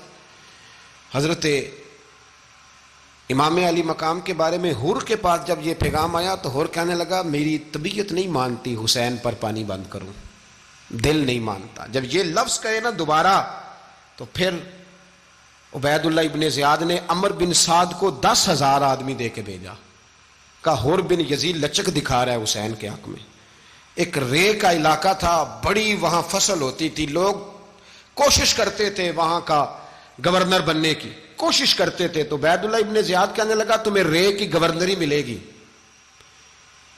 حضرت امام علی مقام کے بارے میں حر کے پاس جب یہ پیغام آیا تو حر کہنے لگا میری طبیعت نہیں مانتی حسین پر پانی بند کروں, دل نہیں مانتا. جب یہ لفظ کہے نا دوبارہ تو پھر عبید اللہ ابن زیاد نے عمر بن سعد کو 10,000 آدمی دے کے بھیجا. کہا حر بن یزید لچک دکھا رہا ہے حسین کے حق میں. ایک رے کا علاقہ تھا, بڑی وہاں فصل ہوتی تھی, لوگ کوشش کرتے تھے وہاں کا گورنر بننے کی, کوشش کرتے تھے. تو عبید اللہ ابن زیاد کہنے لگا تمہیں رے کی گورنری ملے گی,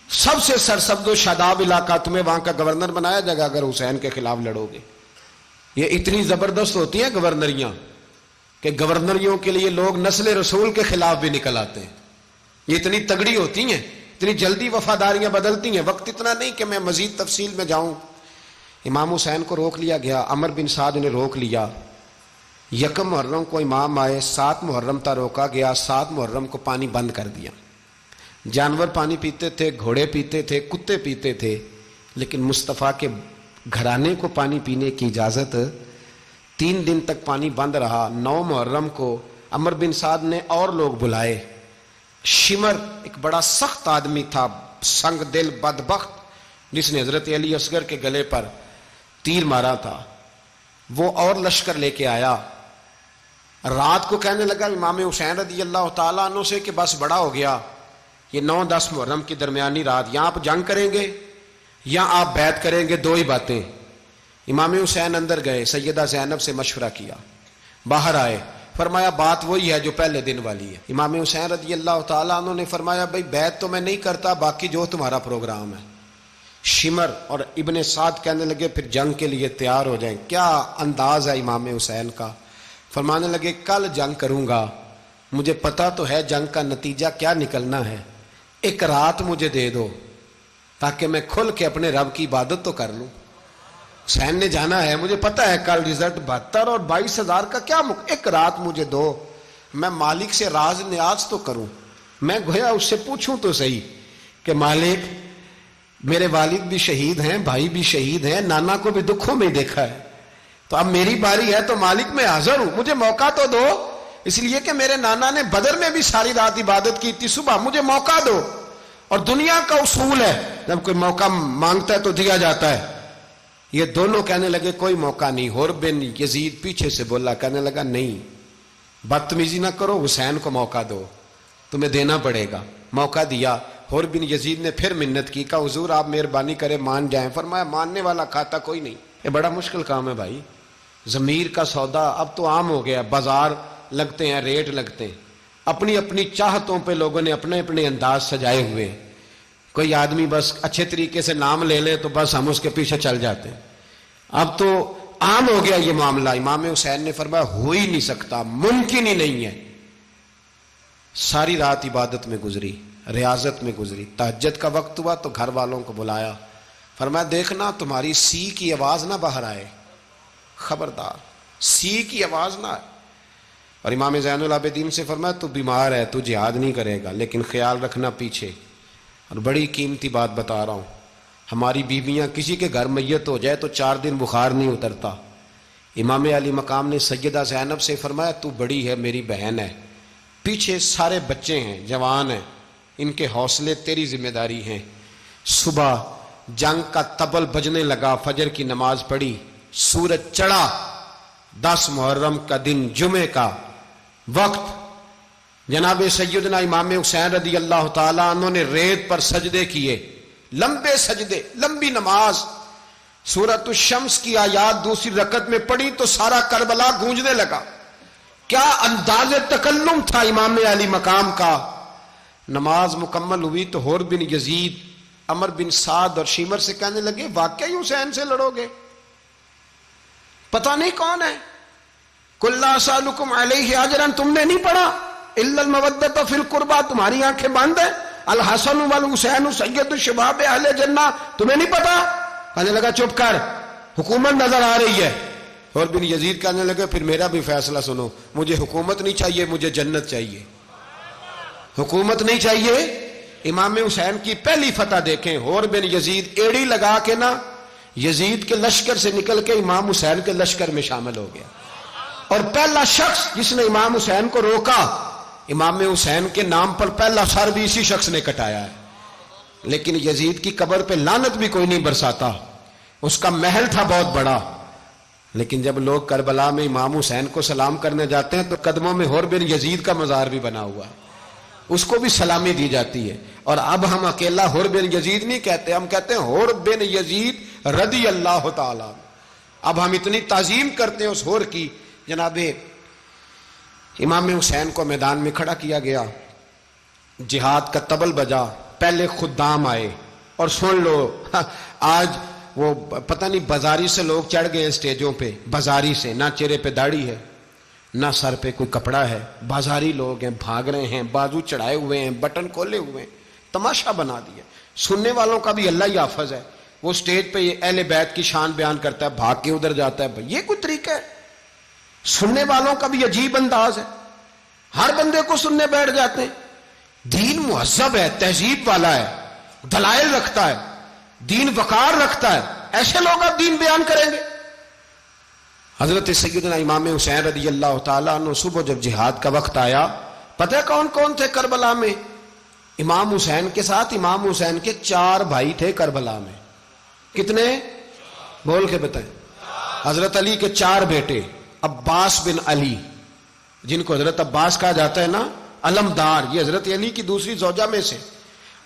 سب سے سرسبز و شاداب علاقہ, تمہیں وہاں کا گورنر بنایا جائے گا اگر حسین کے خلاف لڑو گے. یہ اتنی زبردست ہوتی ہیں گورنریاں کہ گورنریوں کے لیے لوگ نسل رسول کے خلاف بھی نکل آتے ہیں. یہ اتنی تگڑی ہوتی ہیں, اتنی جلدی وفاداریاں بدلتی ہیں. وقت اتنا نہیں کہ میں مزید تفصیل میں جاؤں. امام حسین کو روک لیا گیا, عمر بن سعد نے روک لیا. 1 محرم کو امام آئے, 7 محرم تا روکا گیا, 7 محرم کو پانی بند کر دیا. جانور پانی پیتے تھے, گھوڑے پیتے تھے, کتے پیتے تھے, لیکن مصطفیٰ کے گھرانے کو پانی پینے کی اجازت. 3 دن تک پانی بند رہا. 9 محرم کو عمر بن سعد نے اور لوگ بلائے. شمر ایک بڑا سخت آدمی تھا, سنگ دل بدبخت, جس نے حضرت علی اصغر کے گلے پر تیر مارا تھا, وہ اور لشکر لے کے آیا. رات کو کہنے لگا امام حسین رضی اللہ تعالیٰ عنہ سے کہ بس بڑا ہو گیا, یہ 9-10 محرم کی درمیانی رات, یہاں آپ جنگ کریں گے یا آپ بیعت کریں گے, 2 ہی باتیں. امام حسین اندر گئے, سیدہ زینب سے مشورہ کیا, باہر آئے, فرمایا بات وہی ہے جو پہلے دن والی ہے. امام حسین رضی اللہ تعالیٰ عنہ نے فرمایا بھائی بیعت تو میں نہیں کرتا, باقی جو تمہارا پروگرام ہے. شمر اور ابن سعد کہنے لگے پھر جنگ کے لیے تیار ہو جائیں. کیا انداز ہے امام حسین کا, فرمانے لگے کل جنگ کروں گا, مجھے پتا تو ہے جنگ کا نتیجہ کیا نکلنا ہے, 1 رات مجھے دے دو تاکہ میں کھل کے اپنے رب کی عبادت تو کر لوں. حسین نے جانا ہے, مجھے پتا ہے کل رزلٹ 72 اور 22,000 کا کیا 1 رات مجھے دو, میں مالک سے راز نیاز تو کروں. میں گویا اس سے پوچھوں تو صحیح کہ مالک میرے والد بھی شہید ہیں, بھائی بھی شہید ہیں, نانا کو بھی دکھوں میں دیکھا ہے, تو اب میری باری ہے تو مالک میں حاضر ہوں, مجھے موقع تو دو. اس لیے کہ میرے نانا نے بدر میں بھی ساری رات عبادت کی تھی, صبح مجھے موقع دو. اور دنیا کا اصول ہے جب کوئی موقع مانگتا ہے تو دیا جاتا ہے. یہ دونوں کہنے لگے کوئی موقع نہیں. حر بن یزید پیچھے سے بولا, کہنے لگا نہیں بدتمیزی نہ کرو, حسین کو موقع دو, تمہیں دینا پڑے گا. موقع دیا. حر بن یزید نے پھر منت کی, کہا حضور آپ مہربانی کرے مان جائیں. فرمایا ماننے والا کھاتا کوئی نہیں. یہ بڑا مشکل کام ہے بھائی, ضمیر کا سودا اب تو عام ہو گیا, بازار لگتے ہیں, ریٹ لگتے ہیں, اپنی اپنی چاہتوں پہ لوگوں نے اپنے اپنے انداز سجائے ہوئے. کوئی آدمی بس اچھے طریقے سے نام لے لے تو بس ہم اس کے پیچھے چل جاتے ہیں. اب تو عام ہو گیا یہ معاملہ. امام حسین نے فرمایا ہو ہی نہیں سکتا, ممکن ہی نہیں ہے. ساری رات عبادت میں گزری, ریاضت میں گزری. تہجد کا وقت ہوا تو گھر والوں کو بلایا, فرمایا دیکھنا تمہاری سی کی آواز نہ باہر آئے, خبردار سی کی آواز نہ آئے. اور امام زین العابدین سے فرمایا تو بیمار ہے, تو جہاد نہیں کرے گا, لیکن خیال رکھنا پیچھے. اور بڑی قیمتی بات بتا رہا ہوں, ہماری بیویاں کسی کے گھر میت ہو جائے تو 4 دن بخار نہیں اترتا. امام علی مقام نے سیدہ زینب سے فرمایا تو بڑی ہے، میری بہن ہے، پیچھے سارے بچے ہیں، جوان ہیں، ان کے حوصلے تیری ذمہ داری ہیں۔ صبح جنگ کا طبل بجنے لگا، فجر کی نماز پڑھی، سورج چڑھا، 10 محرم کا دن، جمعے کا وقت، جناب سیدنا امام حسین رضی اللہ تعالیٰ عنہ نے ریت پر سجدے کیے، لمبے سجدے، لمبی نماز، سورۃ الشمس کی آیات دوسری رکعت میں پڑھی تو سارا کربلا گونجنے لگا۔ کیا انداز تکلم تھا امام علی مقام کا۔ نماز مکمل ہوئی تو حور بن یزید، عمر بن سعد اور شیمر سے کہنے لگے واقعی حسین سے لڑو گے؟ پتہ نہیں کون ہے۔ قل لا اسألکم علیہ اجرا، تم نے نہیں پڑھا؟ الا المودۃ فی القربى، تمہاری آنکھیں بند ہیں۔ الحسن والحسین سید الشباب اہل جنہ، تمہیں نہیں پتا؟ کہنے لگا چپ کر، حکومت نظر آ رہی ہے۔ اور بن یزید کہنے لگے پھر میرا بھی فیصلہ سنو، مجھے حکومت نہیں چاہیے، مجھے جنت چاہیے۔ حکومت نہیں چاہیے۔ امام حسین کی پہلی فتح دیکھیں، اور بن یزید ایڑی لگا کے نا یزید کے لشکر سے نکل کے امام حسین کے لشکر میں شامل ہو گیا، اور پہلا شخص جس نے امام حسین کو روکا، امام حسین کے نام پر پہلا سر بھی اسی شخص نے کٹایا ہے۔ لیکن یزید کی قبر پہ لعنت بھی کوئی نہیں برساتا، اس کا محل تھا بہت بڑا، لیکن جب لوگ کربلا میں امام حسین کو سلام کرنے جاتے ہیں تو قدموں میں حور بن یزید کا مزار بھی بنا ہوا ہے، اس کو بھی سلامی دی جاتی ہے۔ اور اب ہم اکیلا حور بن یزید نہیں کہتے، ہم کہتے ہیں حور بن یزید رضی اللہ تعالیٰ۔ اب ہم اتنی تعظیم کرتے ہیں اس حور کی۔ جناب امام حسین کو میدان میں کھڑا کیا گیا، جہاد کا طبل بجا، پہلے خدام آئے، اور سن لو آج وہ پتہ نہیں بازاری سے لوگ چڑھ گئے ہیں سٹیجوں پہ، بازاری سے، نہ چہرے پہ داڑھی ہے نہ سر پہ کوئی کپڑا ہے، بازاری لوگ ہیں، بھاگ رہے ہیں، بازو چڑھائے ہوئے ہیں، بٹن کھولے ہوئے ہیں، تماشا بنا دیا۔ سننے والوں کا بھی اللہ ہی حافظ ہے، وہ سٹیج پہ یہ اہل بیت کی شان بیان کرتا ہے، بھاگ کے ادھر جاتا ہے، یہ کوئی طریقہ ہے؟ سننے والوں کا بھی عجیب انداز ہے، ہر بندے کو سننے بیٹھ جاتے ہیں۔ دین مہذب ہے، تہذیب والا ہے، دلائل رکھتا ہے، دین وقار رکھتا ہے، ایسے لوگ اب دین بیان کریں گے؟ حضرت سیدنا امام حسین رضی اللہ تعالیٰ عنہ صبح جب جہاد کا وقت آیا، پتہ ہے کون کون تھے کربلا میں؟ امام حسین کے ساتھ امام حسین کے 4 بھائی تھے کربلا میں۔ کتنے؟ بول کے بتائیں۔ حضرت علی کے 4 بیٹے، عباس بن علی، جن کو حضرت عباس کہا جاتا ہے نا، علمدار، یہ حضرت علی کی دوسری زوجہ میں سے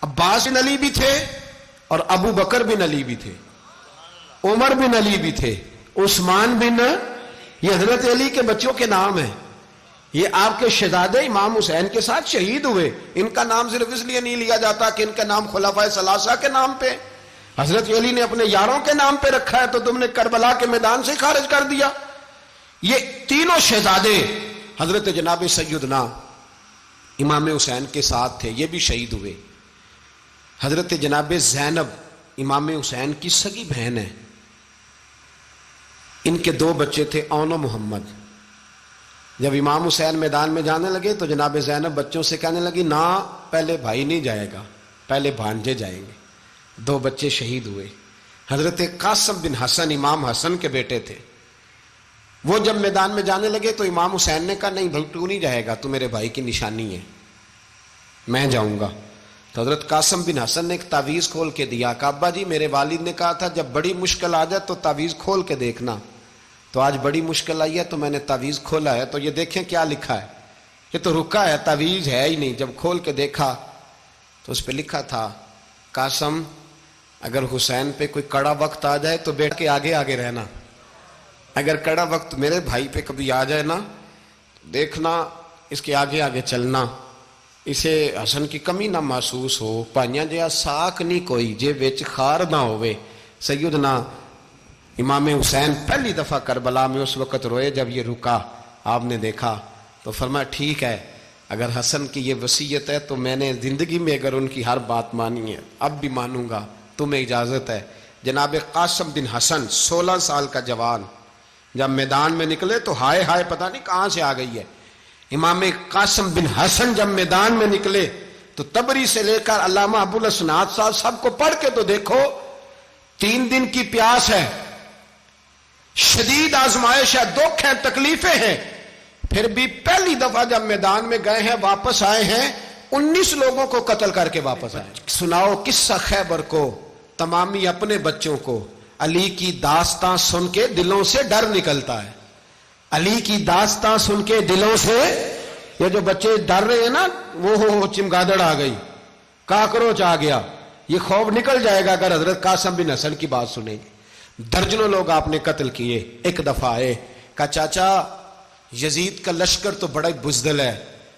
عباس بن علی بھی تھے، اور ابو بکر بن علی بھی تھے، عمر بن علی بھی تھے، عثمان بن، یہ حضرت علی کے بچوں کے نام ہیں۔ یہ آپ کے شہزادے امام حسین کے ساتھ شہید ہوئے، ان کا نام صرف اس لیے نہیں لیا جاتا کہ ان کا نام خلفائے ثلاثہ کے نام پہ، حضرت علی نے اپنے یاروں کے نام پہ رکھا ہے، تو تم نے کربلا کے میدان سے خارج کر دیا۔ یہ تینوں شہزادے حضرت جناب سیدنا امام حسین کے ساتھ تھے، یہ بھی شہید ہوئے۔ حضرت جناب زینب امام حسین کی سگی بہن ہے، ان کے 2 بچے تھے، اون و محمد۔ جب امام حسین میدان میں جانے لگے تو جناب زینب بچوں سے کہنے لگی نہ، پہلے بھائی نہیں جائے گا، پہلے بھانجے جائیں گے۔ 2 بچے شہید ہوئے۔ حضرت قاسم بن حسن امام حسن کے بیٹے تھے، وہ جب میدان میں جانے لگے تو امام حسین نے کہا نہیں بھائی تو نہیں جائے گا، تو میرے بھائی کی نشانی ہے، میں جاؤں گا۔ تو حضرت قاسم بن حسن نے ایک تعویذ کھول کے دیا کہ ابا جی میرے والد نے کہا تھا جب بڑی مشکل آ جائے تو تعویذ کھول کے دیکھنا، تو آج بڑی مشکل آئی ہے تو میں نے تعویذ کھولا ہے، تو یہ دیکھیں کیا لکھا ہے، یہ تو رکا ہے، تعویذ ہے ہی نہیں۔ جب کھول کے دیکھا تو اس پہ لکھا تھا قاسم اگر حسین پہ کوئی کڑا وقت آ جائے تو بیٹھ کے آگے آگے رہنا، اگر کڑا وقت میرے بھائی پہ کبھی آ جائے نا دیکھنا اس کے آگے آگے چلنا، اسے حسن کی کمی نہ محسوس ہو، پائیاں جہا ساک نہیں کوئی جے وچ خار نہ ہوئے۔ سیدنا امام حسین پہلی دفعہ کربلا میں اس وقت روئے جب یہ رکا، آپ نے دیکھا تو فرمایا ٹھیک ہے، اگر حسن کی یہ وصیت ہے تو میں نے زندگی میں اگر ان کی ہر بات مانی ہے اب بھی مانوں گا، تمہیں اجازت ہے۔ جناب قاسم بن حسن 16 سال کا جوان جب میدان میں نکلے تو ہائے ہائے پتہ نہیں کہاں سے آ گئی ہے۔ امام قاسم بن حسن جب میدان میں نکلے تو تبری سے لے کر علامہ ابو الاسناد صاحب سب کو پڑھ کے تو دیکھو، 3 دن کی پیاس ہے، شدید آزمائش ہے، دکھ ہے، تکلیفیں ہیں، پھر بھی پہلی دفعہ جب میدان میں گئے ہیں واپس آئے ہیں 19 لوگوں کو قتل کر کے واپس آئے. سناؤ قصہ خیبر کو تمامی اپنے بچوں کو. علی کی داستان سن کے دلوں سے ڈر نکلتا ہے. علی کی داستان سن کے دلوں سے یہ جو بچے ڈر رہے ہیں نا، وہ چمگادڑ آ گئی، کاکروچ آ گیا، یہ خوف نکل جائے گا اگر حضرت قاسم بن حسن کی بات سنیں گے. درجنوں لوگ آپ نے قتل کیے. ایک دفعہ آئے، کہا چاچا یزید کا لشکر تو بڑا بزدل ہے،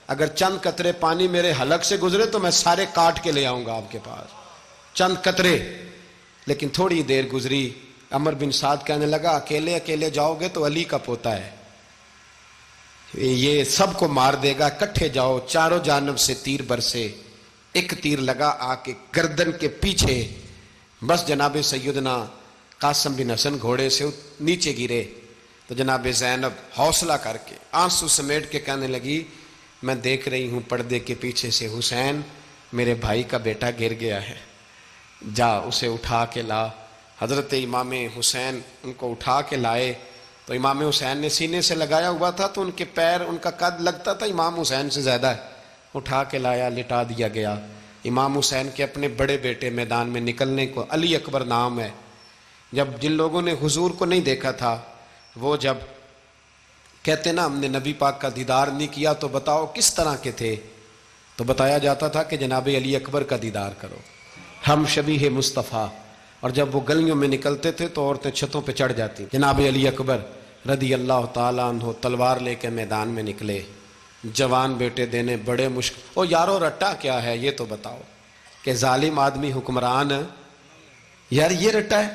اگر چند قطرے پانی میرے حلق سے گزرے تو میں سارے کاٹ کے لے آؤں گا آپ کے پاس، چند قطرے. لیکن تھوڑی دیر گزری، عمر بن سعد کہنے لگا اکیلے اکیلے جاؤ گے تو علی کا پوتا ہے، یہ سب کو مار دے گا، کٹھے جاؤ. چاروں جانب سے تیر برسے، ایک تیر لگا آ کے گردن کے پیچھے، بس جناب سیدنا قاسم بن حسن گھوڑے سے نیچے گرے. تو جناب زینب حوصلہ کر کے آنسو سمیٹ کے کہنے لگی میں دیکھ رہی ہوں پردے کے پیچھے سے حسین میرے بھائی کا بیٹا گر گیا ہے، جا اسے اٹھا کے لا. حضرت امام حسین ان کو اٹھا کے لائے تو امام حسین نے سینے سے لگایا ہوا تھا تو ان کے پیر، ان کا قد لگتا تھا امام حسین سے زیادہ ہے. اٹھا کے لایا، لٹا دیا گیا. امام حسین کے اپنے بڑے بیٹے میدان میں نکلنے کو، علی اکبر نام ہے. جب جن لوگوں نے حضور کو نہیں دیکھا تھا وہ جب کہتے نا ہم نے نبی پاک کا دیدار نہیں کیا تو بتاؤ کس طرح کے تھے، تو بتایا جاتا تھا کہ جناب علی اکبر کا دیدار کرو، ہم شبیہ مصطفیٰ. اور جب وہ گلیوں میں نکلتے تھے تو عورتیں چھتوں پہ چڑھ جاتی. جناب علی اکبر رضی اللہ تعالیٰ عنہ تلوار لے کے میدان میں نکلے، جوان بیٹے دینے بڑے مشکل. او یارو رٹا کیا ہے یہ تو بتاؤ، کہ ظالم آدمی حکمران، یار یہ رٹا ہے،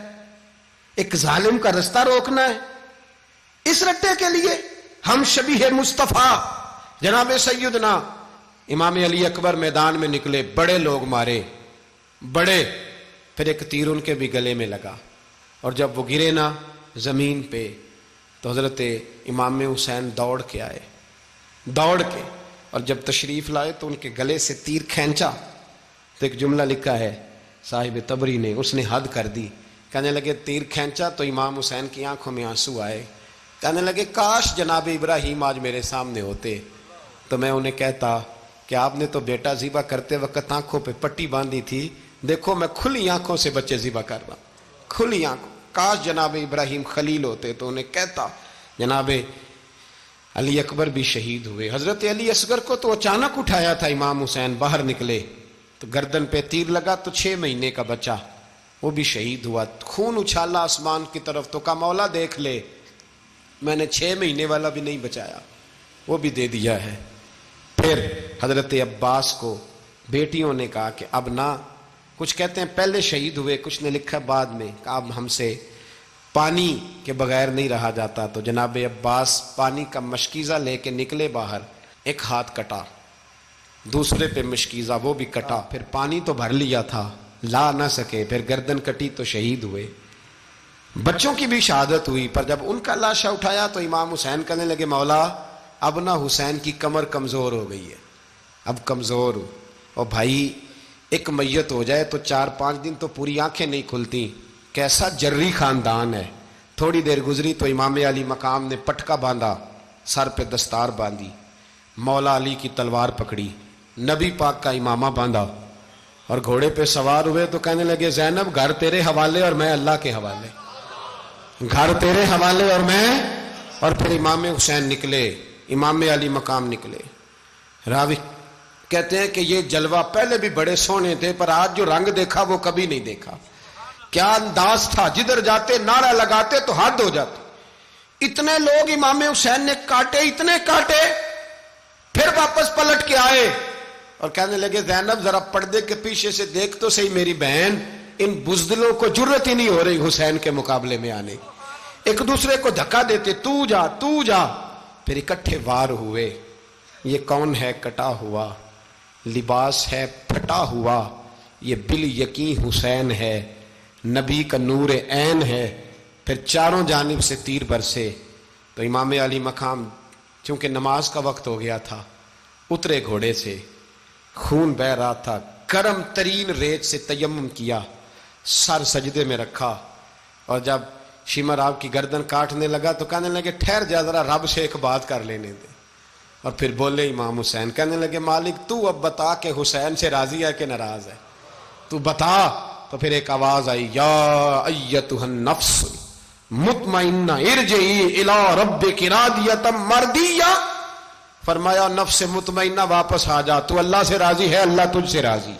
ایک ظالم کا رستہ روکنا ہے، اس رٹے کے لیے ہم شبیہ مصطفیٰ. جناب سیدنا امام علی اکبر میدان میں نکلے، بڑے لوگ مارے، بڑے. پھر ایک تیر ان کے بھی گلے میں لگا، اور جب وہ گرے نا زمین پہ تو حضرت امام حسین دوڑ کے آئے، دوڑ کے، اور جب تشریف لائے تو ان کے گلے سے تیر کھینچا تو ایک جملہ لکھا ہے صاحب تبری نے، اس نے حد کر دی. کہنے لگے تیر کھینچا تو امام حسین کی آنکھوں میں آنسو آئے. کہنے لگے کاش جناب ابراہیم آج میرے سامنے ہوتے تو میں انہیں کہتا کہ آپ نے تو بیٹا ذبح کرتے وقت آنکھوں پہ پٹی باندھی تھی، دیکھو میں کھلی آنکھوں سے بچے ذبح کر رہا ہوں، کھلی آنکھوں. کاش جناب ابراہیم خلیل ہوتے تو انہیں کہتا. جناب علی اکبر بھی شہید ہوئے. حضرت علی اصغر کو تو اچانک اٹھایا تھا امام حسین، باہر نکلے تو گردن پہ تیر لگا تو 6 مہینے کا بچہ وہ بھی شہید ہوا. خون اچھالا آسمان کی طرف تو کہا مولا دیکھ لے، میں نے 6 مہینے والا بھی نہیں بچایا، وہ بھی دے دیا ہے. پھر حضرت عباس کو بیٹیوں نے کہا کہ اب نہ، کچھ کہتے ہیں پہلے شہید ہوئے، کچھ نے لکھا بعد میں، کہ اب ہم سے پانی کے بغیر نہیں رہا جاتا. تو جناب عباس پانی کا مشکیزہ لے کے نکلے باہر، ایک ہاتھ کٹا، دوسرے پہ مشکیزہ وہ بھی کٹا، پھر پانی تو بھر لیا تھا لا نہ سکے، پھر گردن کٹی تو شہید ہوئے. بچوں کی بھی شہادت ہوئی، پر جب ان کا لاشا اٹھایا تو امام حسین کہنے لگے مولا اب نہ حسین کی کمر کمزور ہو گئی ہے، اب کمزور ہو. اور بھائی ایک میت ہو جائے تو 4-5 دن تو پوری آنکھیں نہیں کھلتی، کیسا جری خاندان ہے. تھوڑی دیر گزری تو امام علی مقام نے پٹکا باندھا، سر پہ دستار باندھی، مولا علی کی تلوار پکڑی، نبی پاک کا امامہ باندھا اور گھوڑے پہ سوار ہوئے. تو کہنے لگے زینب گھر تیرے حوالے اور میں اللہ کے حوالے، گھر تیرے حوالے اور میں. اور پھر امام حسین نکلے، امام علی مقام نکلے. راوی کہتے ہیں کہ یہ جلوہ پہلے بھی بڑے سونے تھے پر آج جو رنگ دیکھا وہ کبھی نہیں دیکھا. کیا انداز تھا، جدھر جاتے نعرہ لگاتے تو حد ہو جاتی. اتنے لوگ امام حسین نے کاٹے، اتنے کاٹے، پھر واپس پلٹ کے آئے اور کہنے لگے زینب ذرا پردے کے پیچھے سے دیکھ تو صحیح میری بہن، ان بزدلوں کو جرت ہی نہیں ہو رہی حسین کے مقابلے میں آنے. ایک دوسرے کو دھکا دیتے، تو جا تو جا. پھر اکٹھے وار ہوئے. یہ کون ہے کٹا ہوا، لباس ہے پھٹا ہوا، یہ بال یقین حسین ہے، نبی کا نور عین ہے. پھر چاروں جانب سے تیر برسے تو امام علی مقام چونکہ نماز کا وقت ہو گیا تھا، اترے گھوڑے سے، خون بہ رہا تھا، گرم ترین ریت سے تیمم کیا، سر سجدے میں رکھا اور جب شیمر آپ کی گردن کاٹنے لگا تو کہنے لگے ٹھہر جا ذرا رب سے ایک بات کر لینے دے. اور پھر بولے امام حسین, کہنے لگے مالک تو اب بتا کہ حسین سے راضی ہے کہ ناراض ہے, تو بتا. تو پھر ایک آواز آئی, یا ایتھا النفس مطمئنہ ارجعی الی ربک راضیۃ مرضیہ. فرمایا نفس مطمئنہ واپس آ جا, تو اللہ سے راضی ہے, اللہ تجھ سے راضی.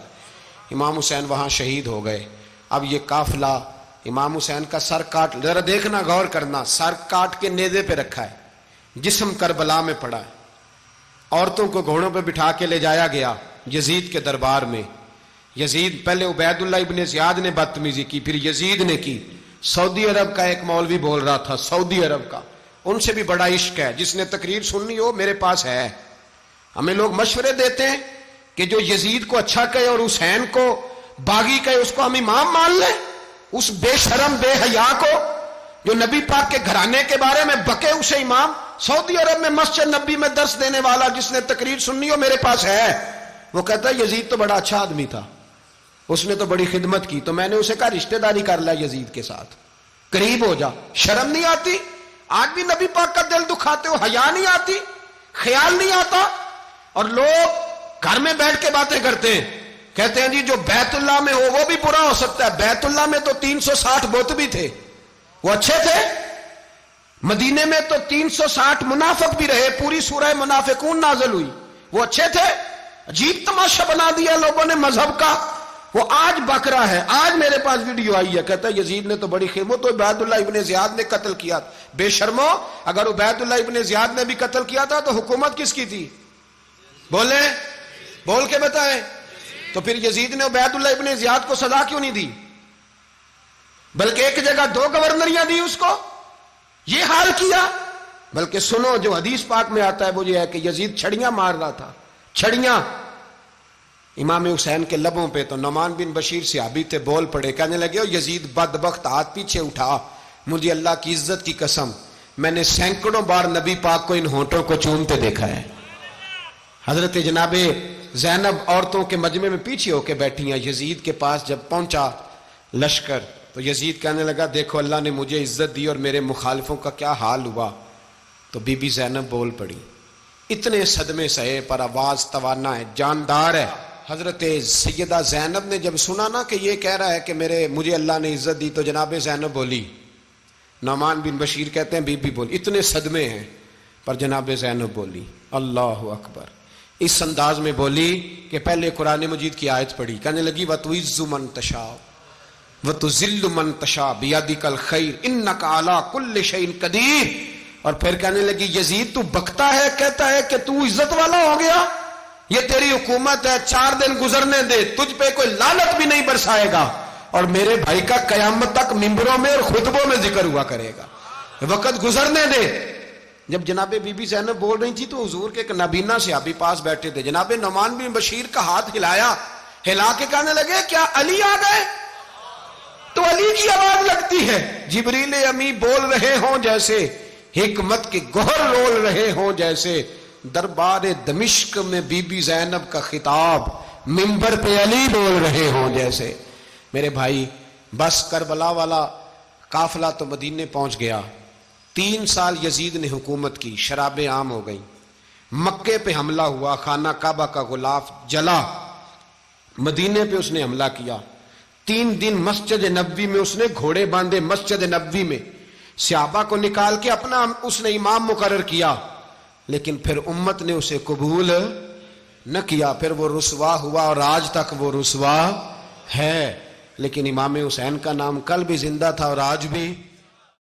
امام حسین وہاں شہید ہو گئے. اب یہ قافلہ امام حسین کا سر کاٹ, ذرا دیکھنا غور کرنا, سر کاٹ کے نیزے پہ رکھا ہے, جسم کربلا میں پڑا ہے. عورتوں کو گھوڑوں پہ بٹھا کے لے جایا گیا یزید کے دربار میں. یزید, پہلے عبید اللہ ابن زیاد نے بدتمیزی کی, پھر یزید نے کی. سعودی عرب کا ایک مولوی بول رہا تھا, سعودی عرب کا, ان سے بھی بڑا عشق ہے, جس نے تقریر سننی ہو میرے پاس ہے. ہمیں لوگ مشورے دیتے ہیں کہ جو یزید کو اچھا کہے اور حسین کو باغی کہے اس کو ہم امام مان لیں. اس بے شرم بے حیا کو جو نبی پاک کے گھرانے کے بارے میں بکے اسے امام. سعودی عرب میں مسجد نبی میں درس دینے والا جس نے تقریر سننی ہو میرے پاس ہے. وہ کہتا ہے یزید تو بڑا اچھا آدمی تھا, اس نے تو بڑی خدمت کی, تو میں نے اسے کہا رشتہ داری کر لیا یزید کے ساتھ, قریب ہو جا. شرم نہیں آتی؟ آج بھی نبی پاک کا دل دکھاتے ہو, حیا نہیں آتی, خیال نہیں آتا. اور لوگ گھر میں بیٹھ کے باتیں کرتے ہیں, کہتے ہیں جی جو بیت اللہ میں ہو وہ بھی برا ہو سکتا ہے. بیت اللہ میں تو 360 بت بھی تھے, وہ اچھے تھے. مدینے میں تو 360 منافق بھی رہے, پوری سورہ منافقون نازل ہوئی, وہ اچھے تھے. عجیب تماشا بنا دیا لوگوں نے مذہب کا. وہ آج بک رہا ہے, آج میرے پاس ویڈیو آئی ہے, کہتا ہے یزید نے تو بڑی خدمت, تو عبید اللہ ابن زیاد نے قتل کیا. بے شرمو, اگر عبید اللہ ابن زیاد نے بھی قتل کیا تھا تو حکومت کس کی تھی؟ بولے, بول کے بتائیں. تو پھر یزید نے عبید اللہ ابن زیاد کو سزا کیوں نہیں دی, بلکہ ایک جگہ 2 گورنریاں دی اس کو, یہ حال کیا. بلکہ سنو جو حدیث پاک میں آتا ہے وہ یہ ہے کہ یزید چھڑیاں مار رہا تھا, چھڑیاں امام حسین کے لبوں پہ. تو نعمان بن بشیر صحابی تھے, بول پڑے, کہنے لگے یزید بدبخت, ہاتھ پیچھے اٹھا, مجھے اللہ کی عزت کی قسم میں نے سینکڑوں بار نبی پاک کو ان ہونٹوں کو چومتے دیکھا ہے. حضرت جناب زینب عورتوں کے مجمع میں پیچھے ہو کے بیٹھی ہیں. یزید کے پاس جب پہنچا لشکر تو یزید کہنے لگا دیکھو اللہ نے مجھے عزت دی اور میرے مخالفوں کا کیا حال ہوا. تو بی بی زینب بول پڑی, اتنے صدمے سہے پر آواز توانا ہے, جاندار ہے. حضرت سیدہ زینب نے جب سنا نا کہ یہ کہہ رہا ہے کہ مجھے اللہ نے عزت دی, تو جناب زینب بولی. نعمان بن بشیر کہتے ہیں بی بی بولی, اتنے صدمے ہیں پر جناب زینب بولی اللہ اکبر. اس انداز میں بولی کہ پہلے قرآن مجید کی آیت پڑھی, کہنے لگی وَتُعِزُّ مَن تَشَاءُ وَتُذِلُّ مَن تَشَاءُ بِيَدِكَ الْخَيْرُ إِنَّكَ عَلَىٰ كُلِّ شَيْءٍ قَدِيرٌ. اور پھر کہنے لگی یزید تو بکتا ہے, کہتا ہے کہ تو عزت والا ہو گیا, یہ تیری حکومت ہے, 4 دن گزرنے دے, تجھ پہ کوئی لعنت بھی نہیں برسائے گا, اور میرے بھائی کا قیامت تک ممبروں میں اور خطبوں میں ذکر ہوا کرے گا, وقت گزرنے دے. جب جناب بی بی زینب بول رہی تھی تو حضور کے ایک نابینا صحابی پاس بیٹھے تھے, جناب نعمان بن بشیر کا ہاتھ ہلایا, ہلا کے کہنے لگے کیا علی آ گئے؟ تو علی کی آواز لگتی ہے, جبریل امی بول رہے ہوں جیسے, حکمت کے گوہر رول رہے ہوں جیسے, دربار دمشق میں بی بی زینب کا خطاب, منبر پہ علی بول رہے ہوں جیسے. میرے بھائی بس کربلا والا قافلہ تو مدینے پہنچ گیا. 3 سال یزید نے حکومت کی, شرابیں عام ہو گئیں, مکے پہ حملہ ہوا, خانہ کعبہ کا غلاف جلا, مدینے پہ اس نے حملہ کیا. 3 دن مسجد نبوی میں اس نے گھوڑے باندھے, مسجد نبوی میں صحابہ کو نکال کے اپنا اس نے امام مقرر کیا, لیکن پھر امت نے اسے قبول نہ کیا, پھر وہ رسوا ہوا اور آج تک وہ رسوا ہے. لیکن امام حسین کا نام کل بھی زندہ تھا اور آج بھی